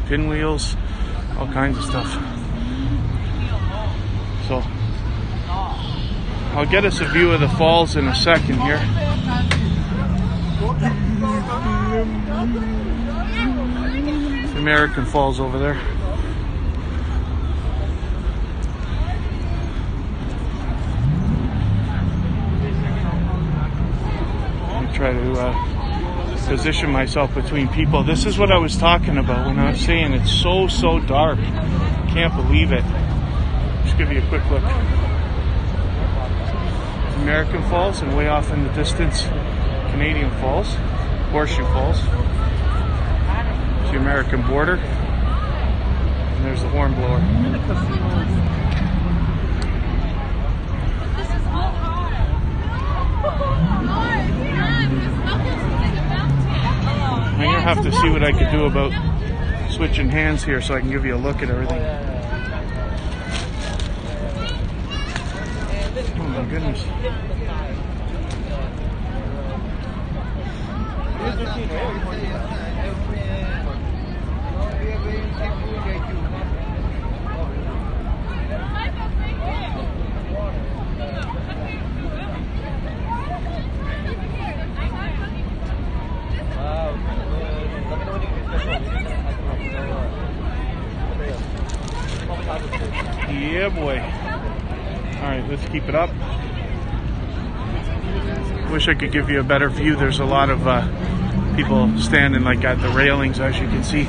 Pinwheels, all kinds of stuff. So I'll get us a view of the falls in a second here. The American Falls over there. Try to position myself between people. This is what I was talking about when I was saying it's so dark. Can't believe it. Just give you a quick look. American Falls, and way off in the distance, Canadian Falls, Horseshoe Falls. It's the American border. And there's the horn blower. I'm gonna have to see what I could do about switching hands here so I can give you a look at everything. Oh my goodness. Yeah, boy. Alright, let's keep it up. Wish I could give you a better view. There's a lot of people standing like at the railings, as you can see.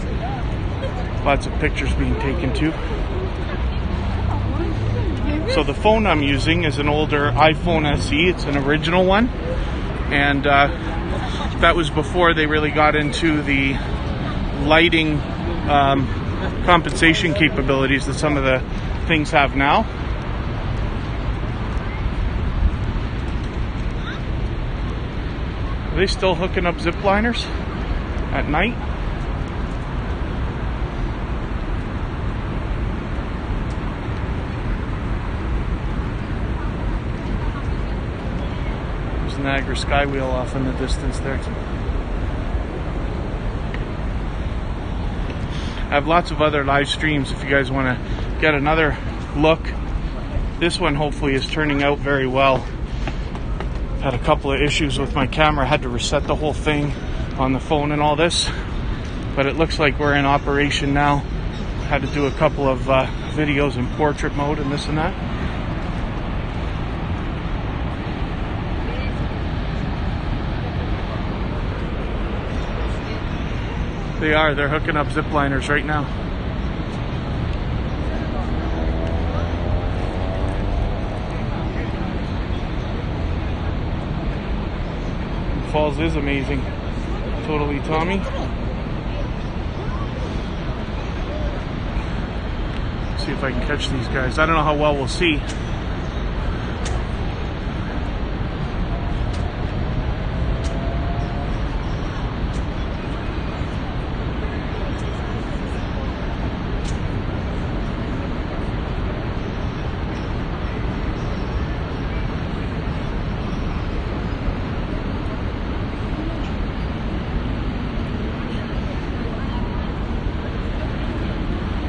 Lots of pictures being taken too. So the phone I'm using is an older iPhone SE. It's an original one. And that was before they really got into the lighting compensation capabilities that some of the things have now. Are they still hooking up zip liners at night? There's the Niagara Skywheel off in the distance there. I have lots of other live streams if you guys want to get another look. This one hopefully is turning out very well. Had a couple of issues with my camera. I had to reset the whole thing on the phone and all this. But it looks like we're in operation now. Had to do a couple of videos in portrait mode and this and that. They're hooking up zip liners right now. The falls is amazing. Totally Tommy. Let's see if I can catch these guys. I don't know how well we'll see.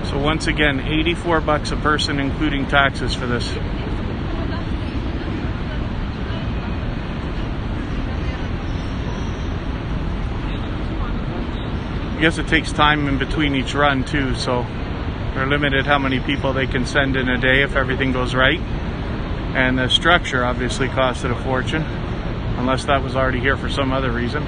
So once again, $84 a person, including taxes for this. I guess it takes time in between each run too, so They're limited how many people they can send in a day if everything goes right. And the structure obviously costed a fortune, unless that was already here for some other reason.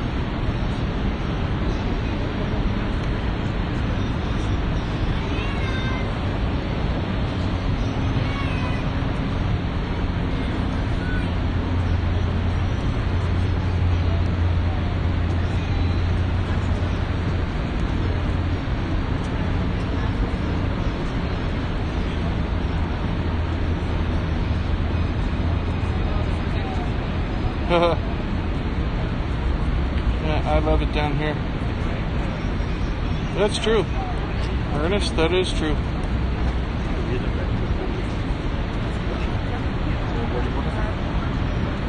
Yeah, I love it down here. That's true. Ernest, that is true.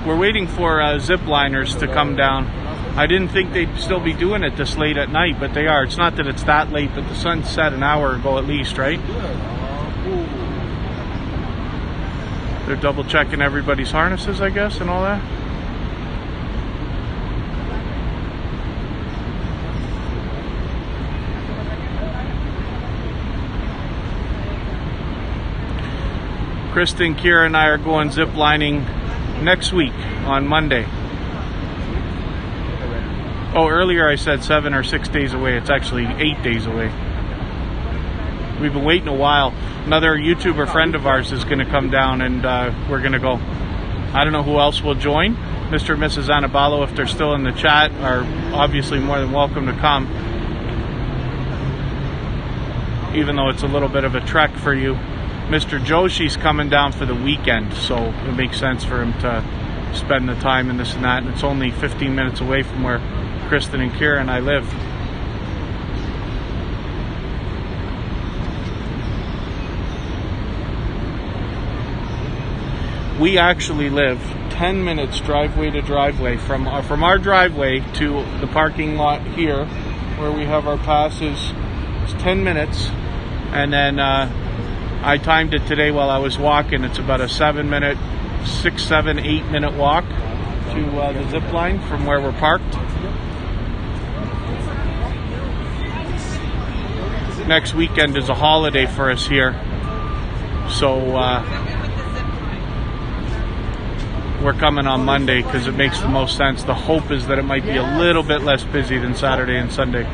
We're waiting for zip liners to come down. I didn't think they'd still be doing it this late at night, but they are. It's not that it's that late, but the sun set an hour ago at least, right? They're double checking everybody's harnesses, I guess, and all that. Kristen, Kira, and I are going zip lining next week on Monday. Oh, earlier I said 7 or 6 days away. It's actually 8 days away. We've been waiting a while. Another YouTuber friend of ours is going to come down, and we're going to go. I don't know who else will join. Mr. and Mrs. Anabalo, if they're still in the chat, are obviously more than welcome to come. Even though it's a little bit of a trek for you. Mr. Joshi's coming down for the weekend, so it makes sense for him to spend the time in this and that. And it's only 15 minutes away from where Kristen and Kira and I live. We actually live 10 minutes driveway to driveway from our driveway to the parking lot here, where we have our passes. It's 10 minutes, and then I timed it today while I was walking. It's about a 7 minute, 6, 7, 8 minute walk to the zip line from where we're parked. Next weekend is a holiday for us here, so we're coming on Monday because it makes the most sense. The hope is that it might be a little bit less busy than Saturday and Sunday.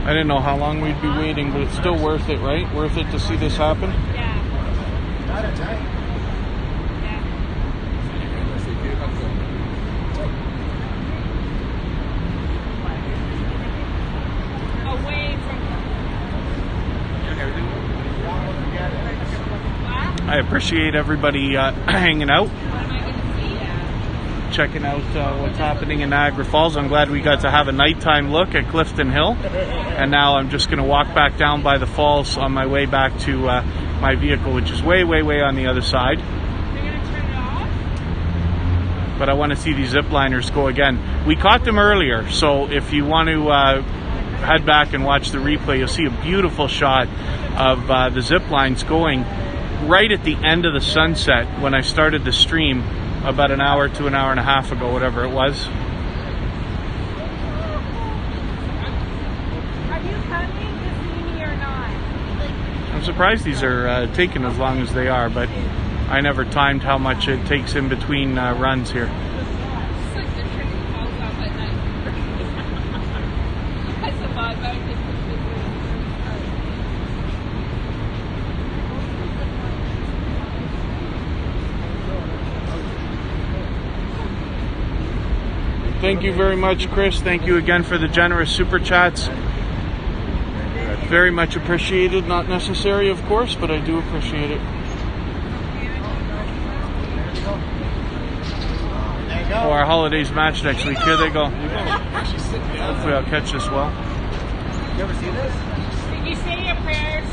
I didn't know how long we'd be waiting, but it's still worth it, right? Worth it to see this happen? Yeah. Away from. I appreciate everybody hanging out, checking out what's happening in Niagara Falls. I'm glad we got to have a nighttime look at Clifton Hill. And now I'm just going to walk back down by the falls on my way back to my vehicle, which is way, way, way on the other side. But I want to see these zip liners go again. We caught them earlier, so if you want to head back and watch the replay, you'll see a beautiful shot of the zip lines going right at the end of the sunset when I started the stream about an hour to an hour and a half ago, whatever it was. I'm surprised these are taking as long as they are, but I never timed how much it takes in between runs here. Thank you very much, Chris. Thank you again for the generous super chats. Very much appreciated. Not necessary, of course, but I do appreciate it. Oh, our holidays match next week. Here they go. Hopefully I'll catch this well. You ever see this? Did you say your prayers?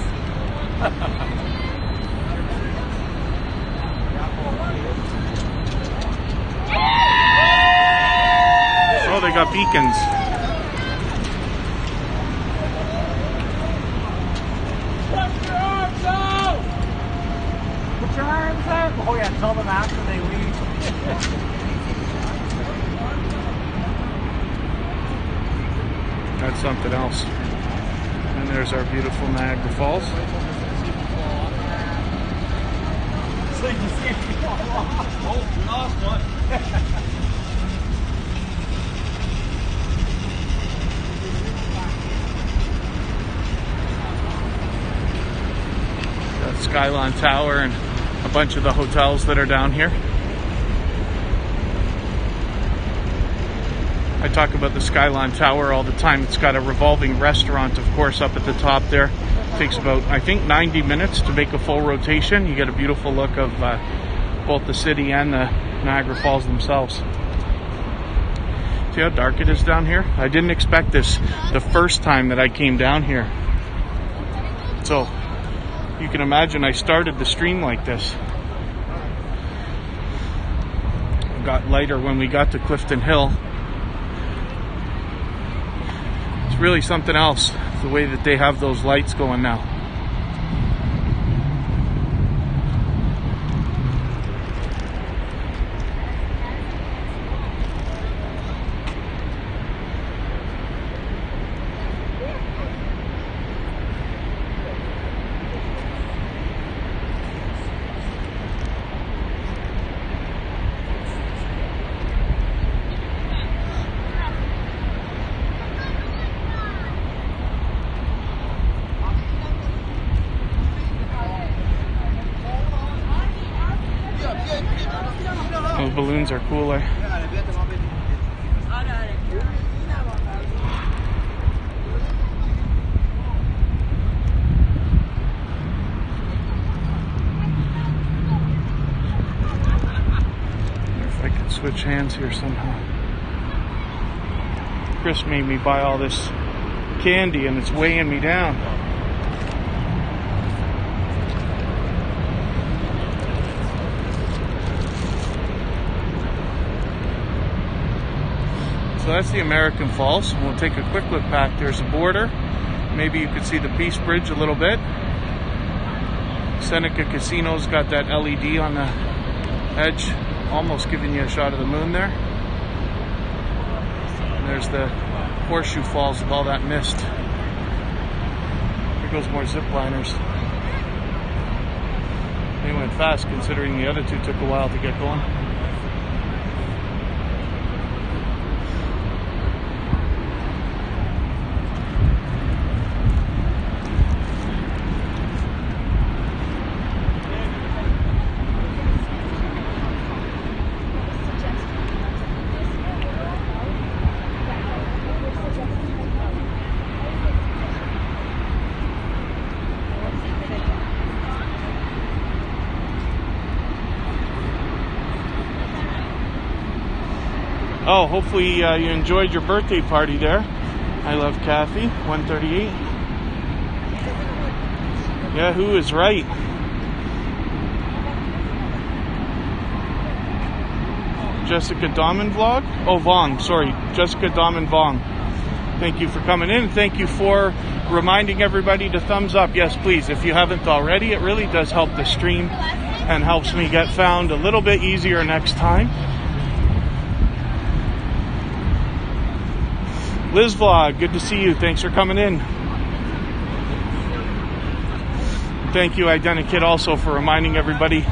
Oh, they got beacons. Put your arms out! Oh yeah, tell them after they leave. something else. And there's our beautiful Niagara Falls. Got Skyline Tower and a bunch of the hotels that are down here. I talk about the Skyline Tower all the time. It's got a revolving restaurant, of course, up at the top there. It takes about, I think, 90 minutes to make a full rotation. You get a beautiful look of both the city and the Niagara Falls themselves. See how dark it is down here? I didn't expect this the first time that I came down here. So you can imagine I started the stream like this. It got lighter when we got to Clifton Hill. It's really something else, the way that they have those lights going now. Those balloons are cool, eh? If I could switch hands here somehow. Chris made me buy all this candy and it's weighing me down. So that's the American Falls. We'll take a quick look back. There's a border. Maybe you could see the Peace Bridge a little bit. Seneca Casino's got that LED on the edge, almost giving you a shot of the moon there. And there's the Horseshoe Falls with all that mist. Here goes more zip liners. They went fast considering the other two took a while to get going. Oh, hopefully you enjoyed your birthday party there. I love Kathy, 138. Yeah, who is right? Jessica Dahman vlog? Oh, Vong, sorry. Jessica Dahman Vong. Thank you for coming in. Thank you for reminding everybody to thumbs up. Yes, please, if you haven't already. It really does help the stream and helps me get found a little bit easier next time. Liz Vlog, good to see you. Thanks for coming in. Thank you, Identikid, also for reminding everybody to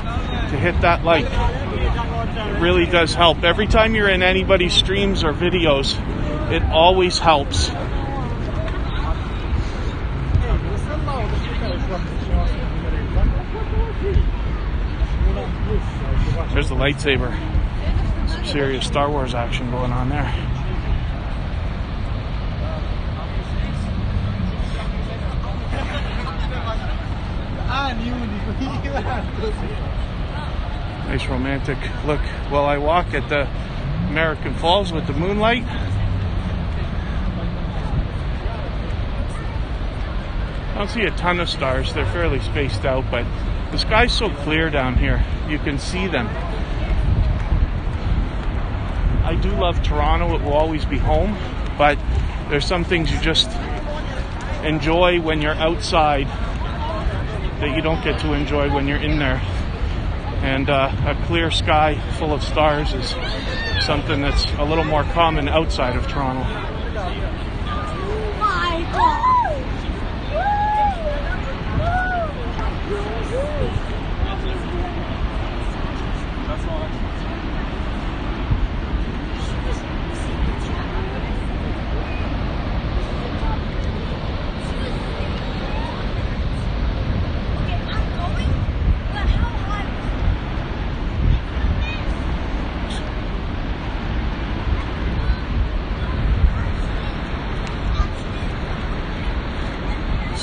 hit that like. It really does help. Every time you're in anybody's streams or videos, it always helps. There's the lightsaber. Some serious Star Wars action going on there. Nice romantic look while I walk at the American Falls with the moonlight. I don't see a ton of stars. They're fairly spaced out, but the sky's so clear down here. You can see them. I do love Toronto. It will always be home, but there's some things you just enjoy when you're outside that you don't get to enjoy when you're in there. And a clear sky full of stars is something that's a little more common outside of Toronto.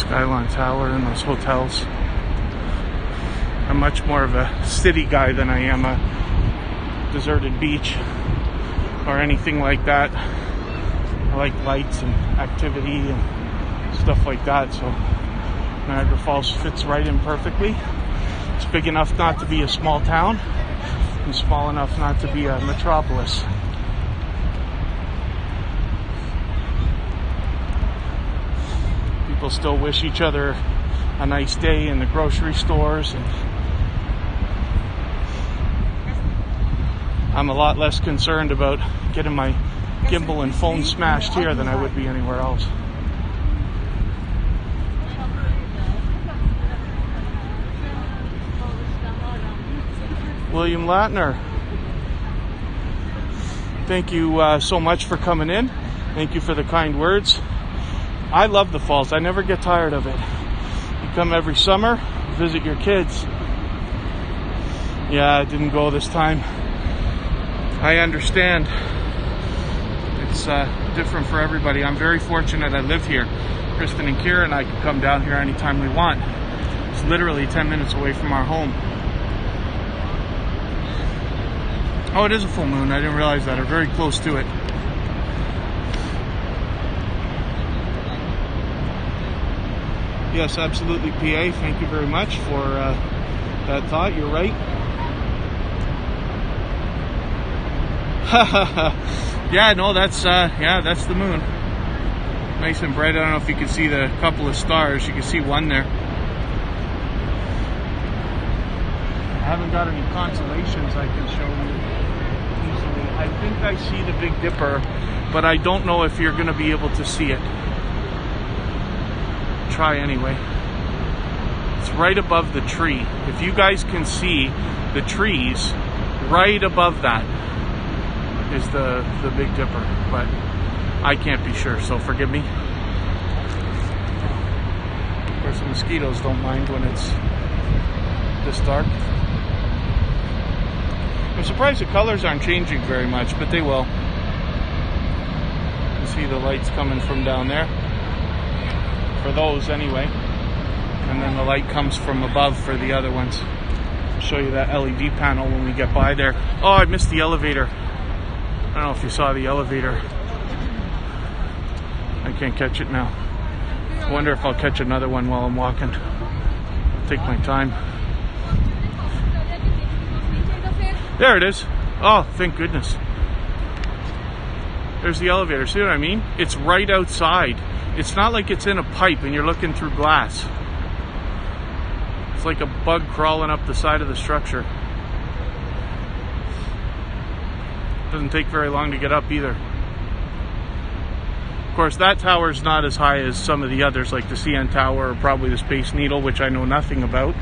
Skyline Tower and those hotels. I'm much more of a city guy than I am a deserted beach or anything like that. I like lights and activity and stuff like that, so Niagara Falls fits right in perfectly. It's big enough not to be a small town and small enough not to be a metropolis. People still wish each other a nice day in the grocery stores, and I'm a lot less concerned about getting my gimbal and phone smashed here than I would be anywhere else. William Latner, thank you so much for coming in. Thank you for the kind words. I love the falls. I never get tired of it. You come every summer, visit your kids. Yeah, I didn't go this time. I understand. It's different for everybody. I'm very fortunate I live here. Kristen and Kira and I can come down here anytime we want. It's literally 10 minutes away from our home. Oh, it is a full moon. I didn't realize that. We're very close to it. Yes, absolutely, PA. Thank you very much for that thought. You're right. Yeah, no, that's the moon. Nice and bright. I don't know if you can see the couple of stars. You can see one there. I haven't got any constellations I can show you easily. I think I see the Big Dipper, but I don't know if you're going to be able to see it. Try anyway. It's right above the tree. If you guys can see the trees, right above that is the Big Dipper, but I can't be sure, so forgive me. Of course, the mosquitoes don't mind when it's this dark. I'm surprised the colors aren't changing very much, but they will. You see the lights coming from down there. For those anyway. And then the light comes from above for the other ones. I'll show you that LED panel when we get by there. Oh, I missed the elevator. I don't know if you saw the elevator. I can't catch it now. I wonder if I'll catch another one while I'm walking. Take my time. There it is. Oh, thank goodness. There's the elevator. See what I mean? It's right outside. It's not like it's in a pipe and you're looking through glass. It's like a bug crawling up the side of the structure. Doesn't take very long to get up either. Of course, that tower's not as high as some of the others, like the CN Tower or probably the Space Needle, which I know nothing about.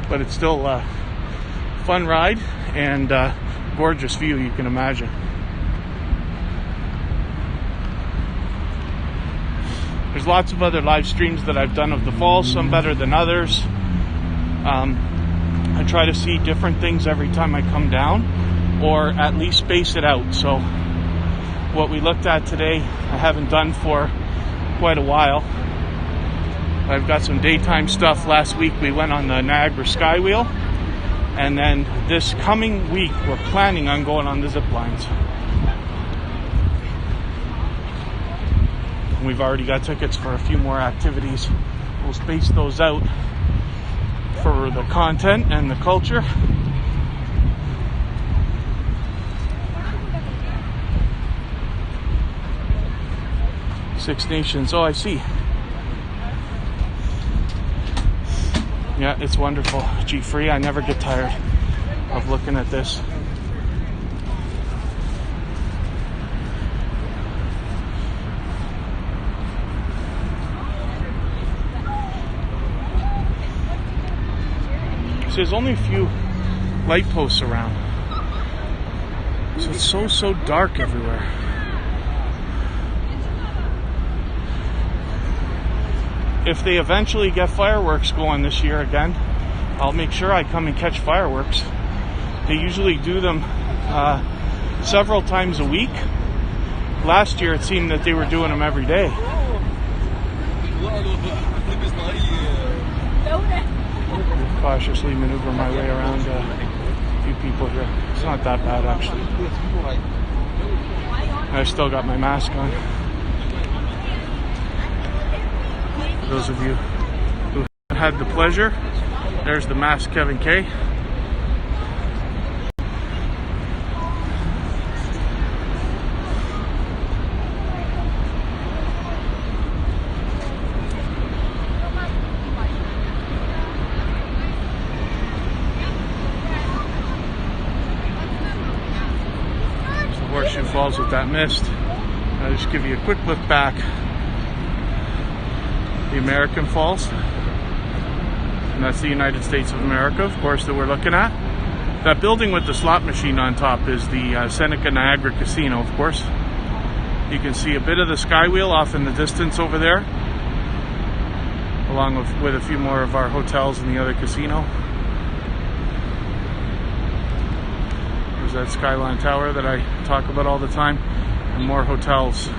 But it's still a fun ride and gorgeous view, you can imagine. There's lots of other live streams that I've done of the falls, some better than others. I try to see different things every time I come down, or at least space it out. So what we looked at today, I haven't done for quite a while. I've got some daytime stuff. Last week we went on the Niagara Skywheel, and then this coming week we're planning on going on the zip lines. We've already got tickets for a few more activities. We'll space those out for the content and the culture. Six Nations. Oh, I see. Yeah, it's wonderful. G-free. I never get tired of looking at this. So there's only a few light posts around. So it's so dark everywhere. If they eventually get fireworks going this year again, I'll make sure I come and catch fireworks. They usually do them several times a week. Last year it seemed that they were doing them every day. Cautiously maneuver my way around a few people here. It's not that bad actually. I've still got my mask on. For those of you who had the pleasure, there's the masked Kevin Kaye. Horseshoe Falls with that mist. I'll just give you a quick look back. The American Falls. And that's the United States of America, of course, that we're looking at. That building with the slot machine on top is the Seneca Niagara Casino, of course. You can see a bit of the Skywheel off in the distance over there, along with a few more of our hotels in the other casino. There's that Skyline Tower that I talk about all the time, and more hotels.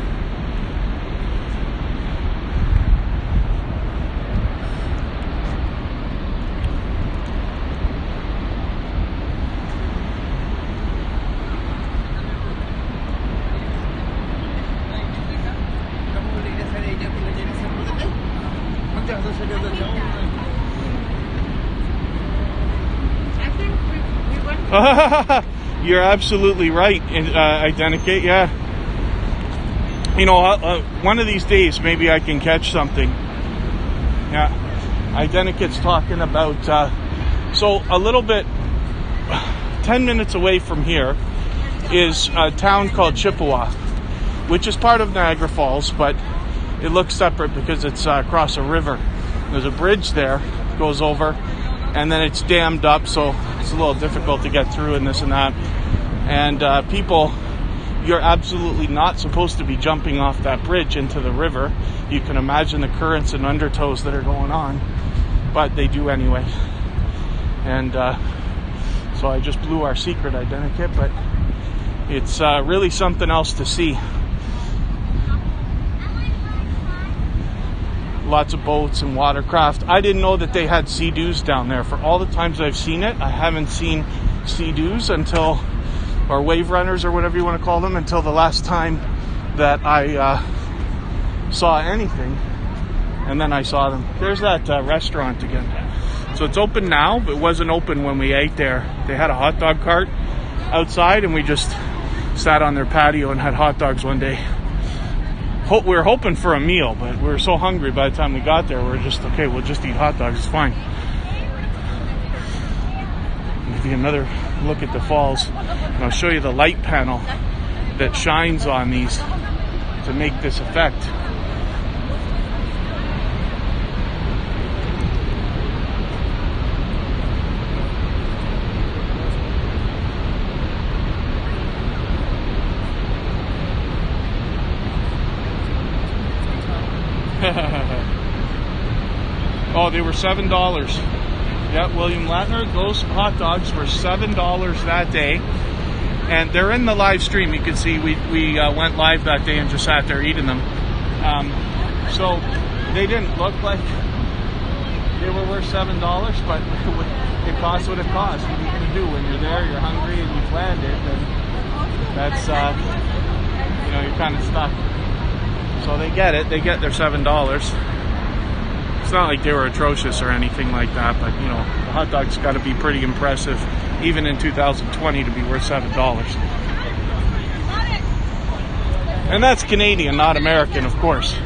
You're absolutely right, Identicate. Yeah. You know, one of these days, maybe I can catch something. Yeah. Identicate's talking about, so a little bit, 10 minutes away from here is a town called Chippewa, which is part of Niagara Falls, but it looks separate because it's across a river. There's a bridge there, goes over, and then it's dammed up, so it's a little difficult to get through and this and that. And people, you're absolutely not supposed to be jumping off that bridge into the river. You can imagine the currents and undertows that are going on, but they do anyway. And so I just blew our secret, Identicate, but it's really something else to see. Lots of boats and watercraft. I didn't know that they had sea-doos down there. For all the times I've seen it, I haven't seen sea-doos until, or wave runners or whatever you want to call them, until the last time that I saw anything. And then I saw them. There's that restaurant again. So it's open now, but it wasn't open when we ate there. They had a hot dog cart outside, and we just sat on their patio and had hot dogs one day. We were hoping for a meal, but we were so hungry by the time we got there, we were just, okay, we'll just eat hot dogs, it's fine. Give you another look at the falls, and I'll show you the light panel that shines on these to make this effect. Oh, they were $7. Yeah, William Latner, those hot dogs were $7 that day. And they're in the live stream. You can see we went live that day and just sat there eating them. So they didn't look like they were worth $7, but it costs what it costs. What are you going to do when you're there, you're hungry, and you've landed? And that's, you're kind of stuck. So they get it. They get their $7. It's not like they were atrocious or anything like that, but, the hot dog's got to be pretty impressive, even in 2020, to be worth $7. And that's Canadian, not American, of course.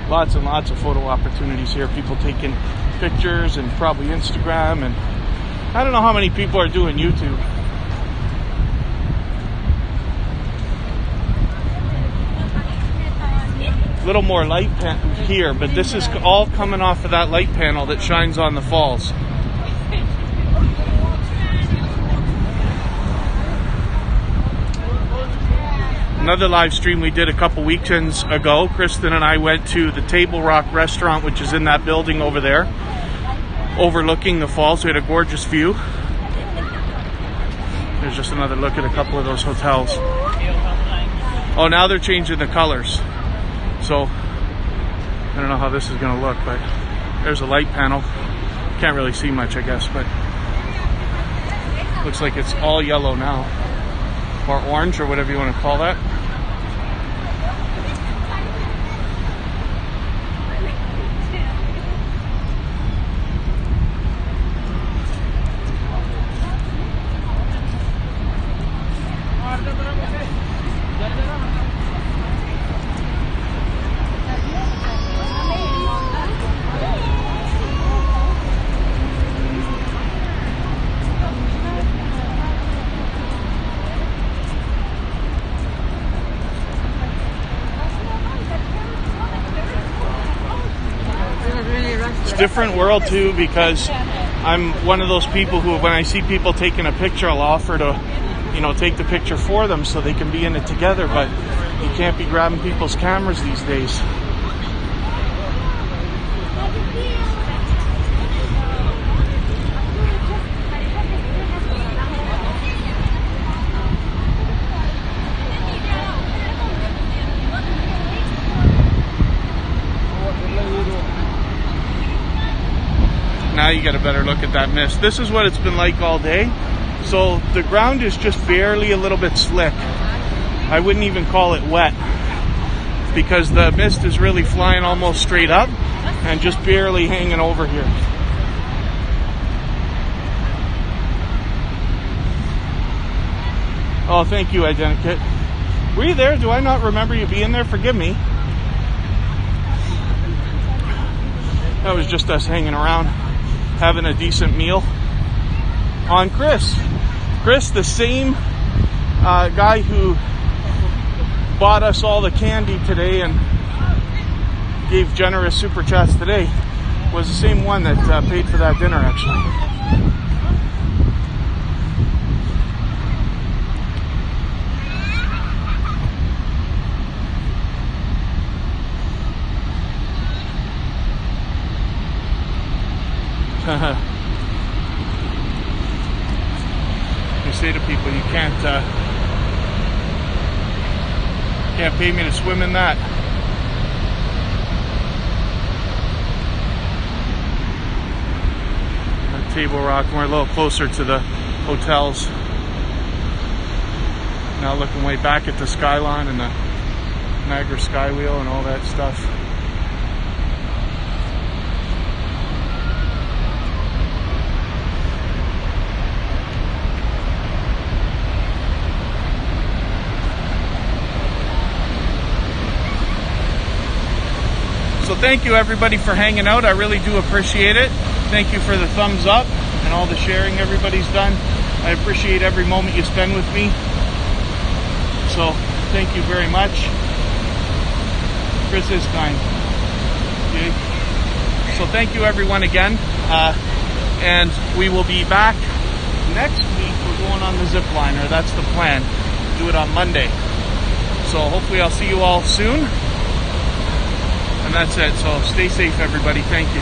Lots and lots of photo opportunities here. People taking pictures and probably Instagram, and I don't know how many people are doing YouTube. A little more light here, but this is all coming off of that light panel that shines on the falls. Another live stream we did a couple weekends ago, Kristen and I went to the Table Rock restaurant, which is in that building over there, overlooking the falls. We had a gorgeous view. There's just another look at a couple of those hotels. Oh, now they're changing the colors. So, I don't know how this is going to look, but there's a light panel. Can't really see much, I guess, but looks like it's all yellow now. Or orange, or whatever you want to call that. Different world too, because I'm one of those people who, when I see people taking a picture, I'll offer to, take the picture for them so they can be in it together, but you can't be grabbing people's cameras these days. Now you get a better look at that mist. This is what it's been like all day. So the ground is just barely a little bit slick. I wouldn't even call it wet, because the mist is really flying almost straight up and just barely hanging over here. Oh, thank you, Identikit. Were you there? Do I not remember you being there? Forgive me. That was just us hanging around, having a decent meal on Chris. Chris, the same guy who bought us all the candy today and gave generous super chats today, was the same one that paid for that dinner, actually. You say to people, you can't pay me to swim in that. Table Rock, we're a little closer to the hotels. Now looking way back at the skyline and the Niagara Skywheel and all that stuff. So thank you everybody for hanging out. I really do appreciate it. Thank you for the thumbs up and all the sharing everybody's done. I appreciate every moment you spend with me. So thank you very much. Chris is kind. Okay. So thank you everyone again. And we will be back next week. We're going on the zip liner. That's the plan. Do it on Monday. So hopefully I'll see you all soon. And that's it. So stay safe, everybody. Thank you.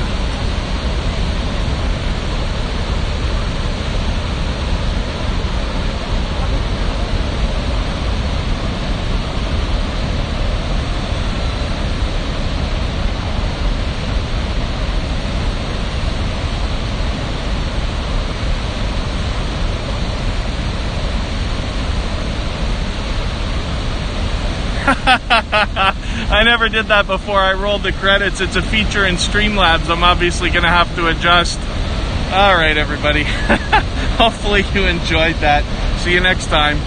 I never did that before. I rolled the credits. It's a feature in Streamlabs. I'm obviously going to have to adjust. All right, everybody. Hopefully you enjoyed that. See you next time.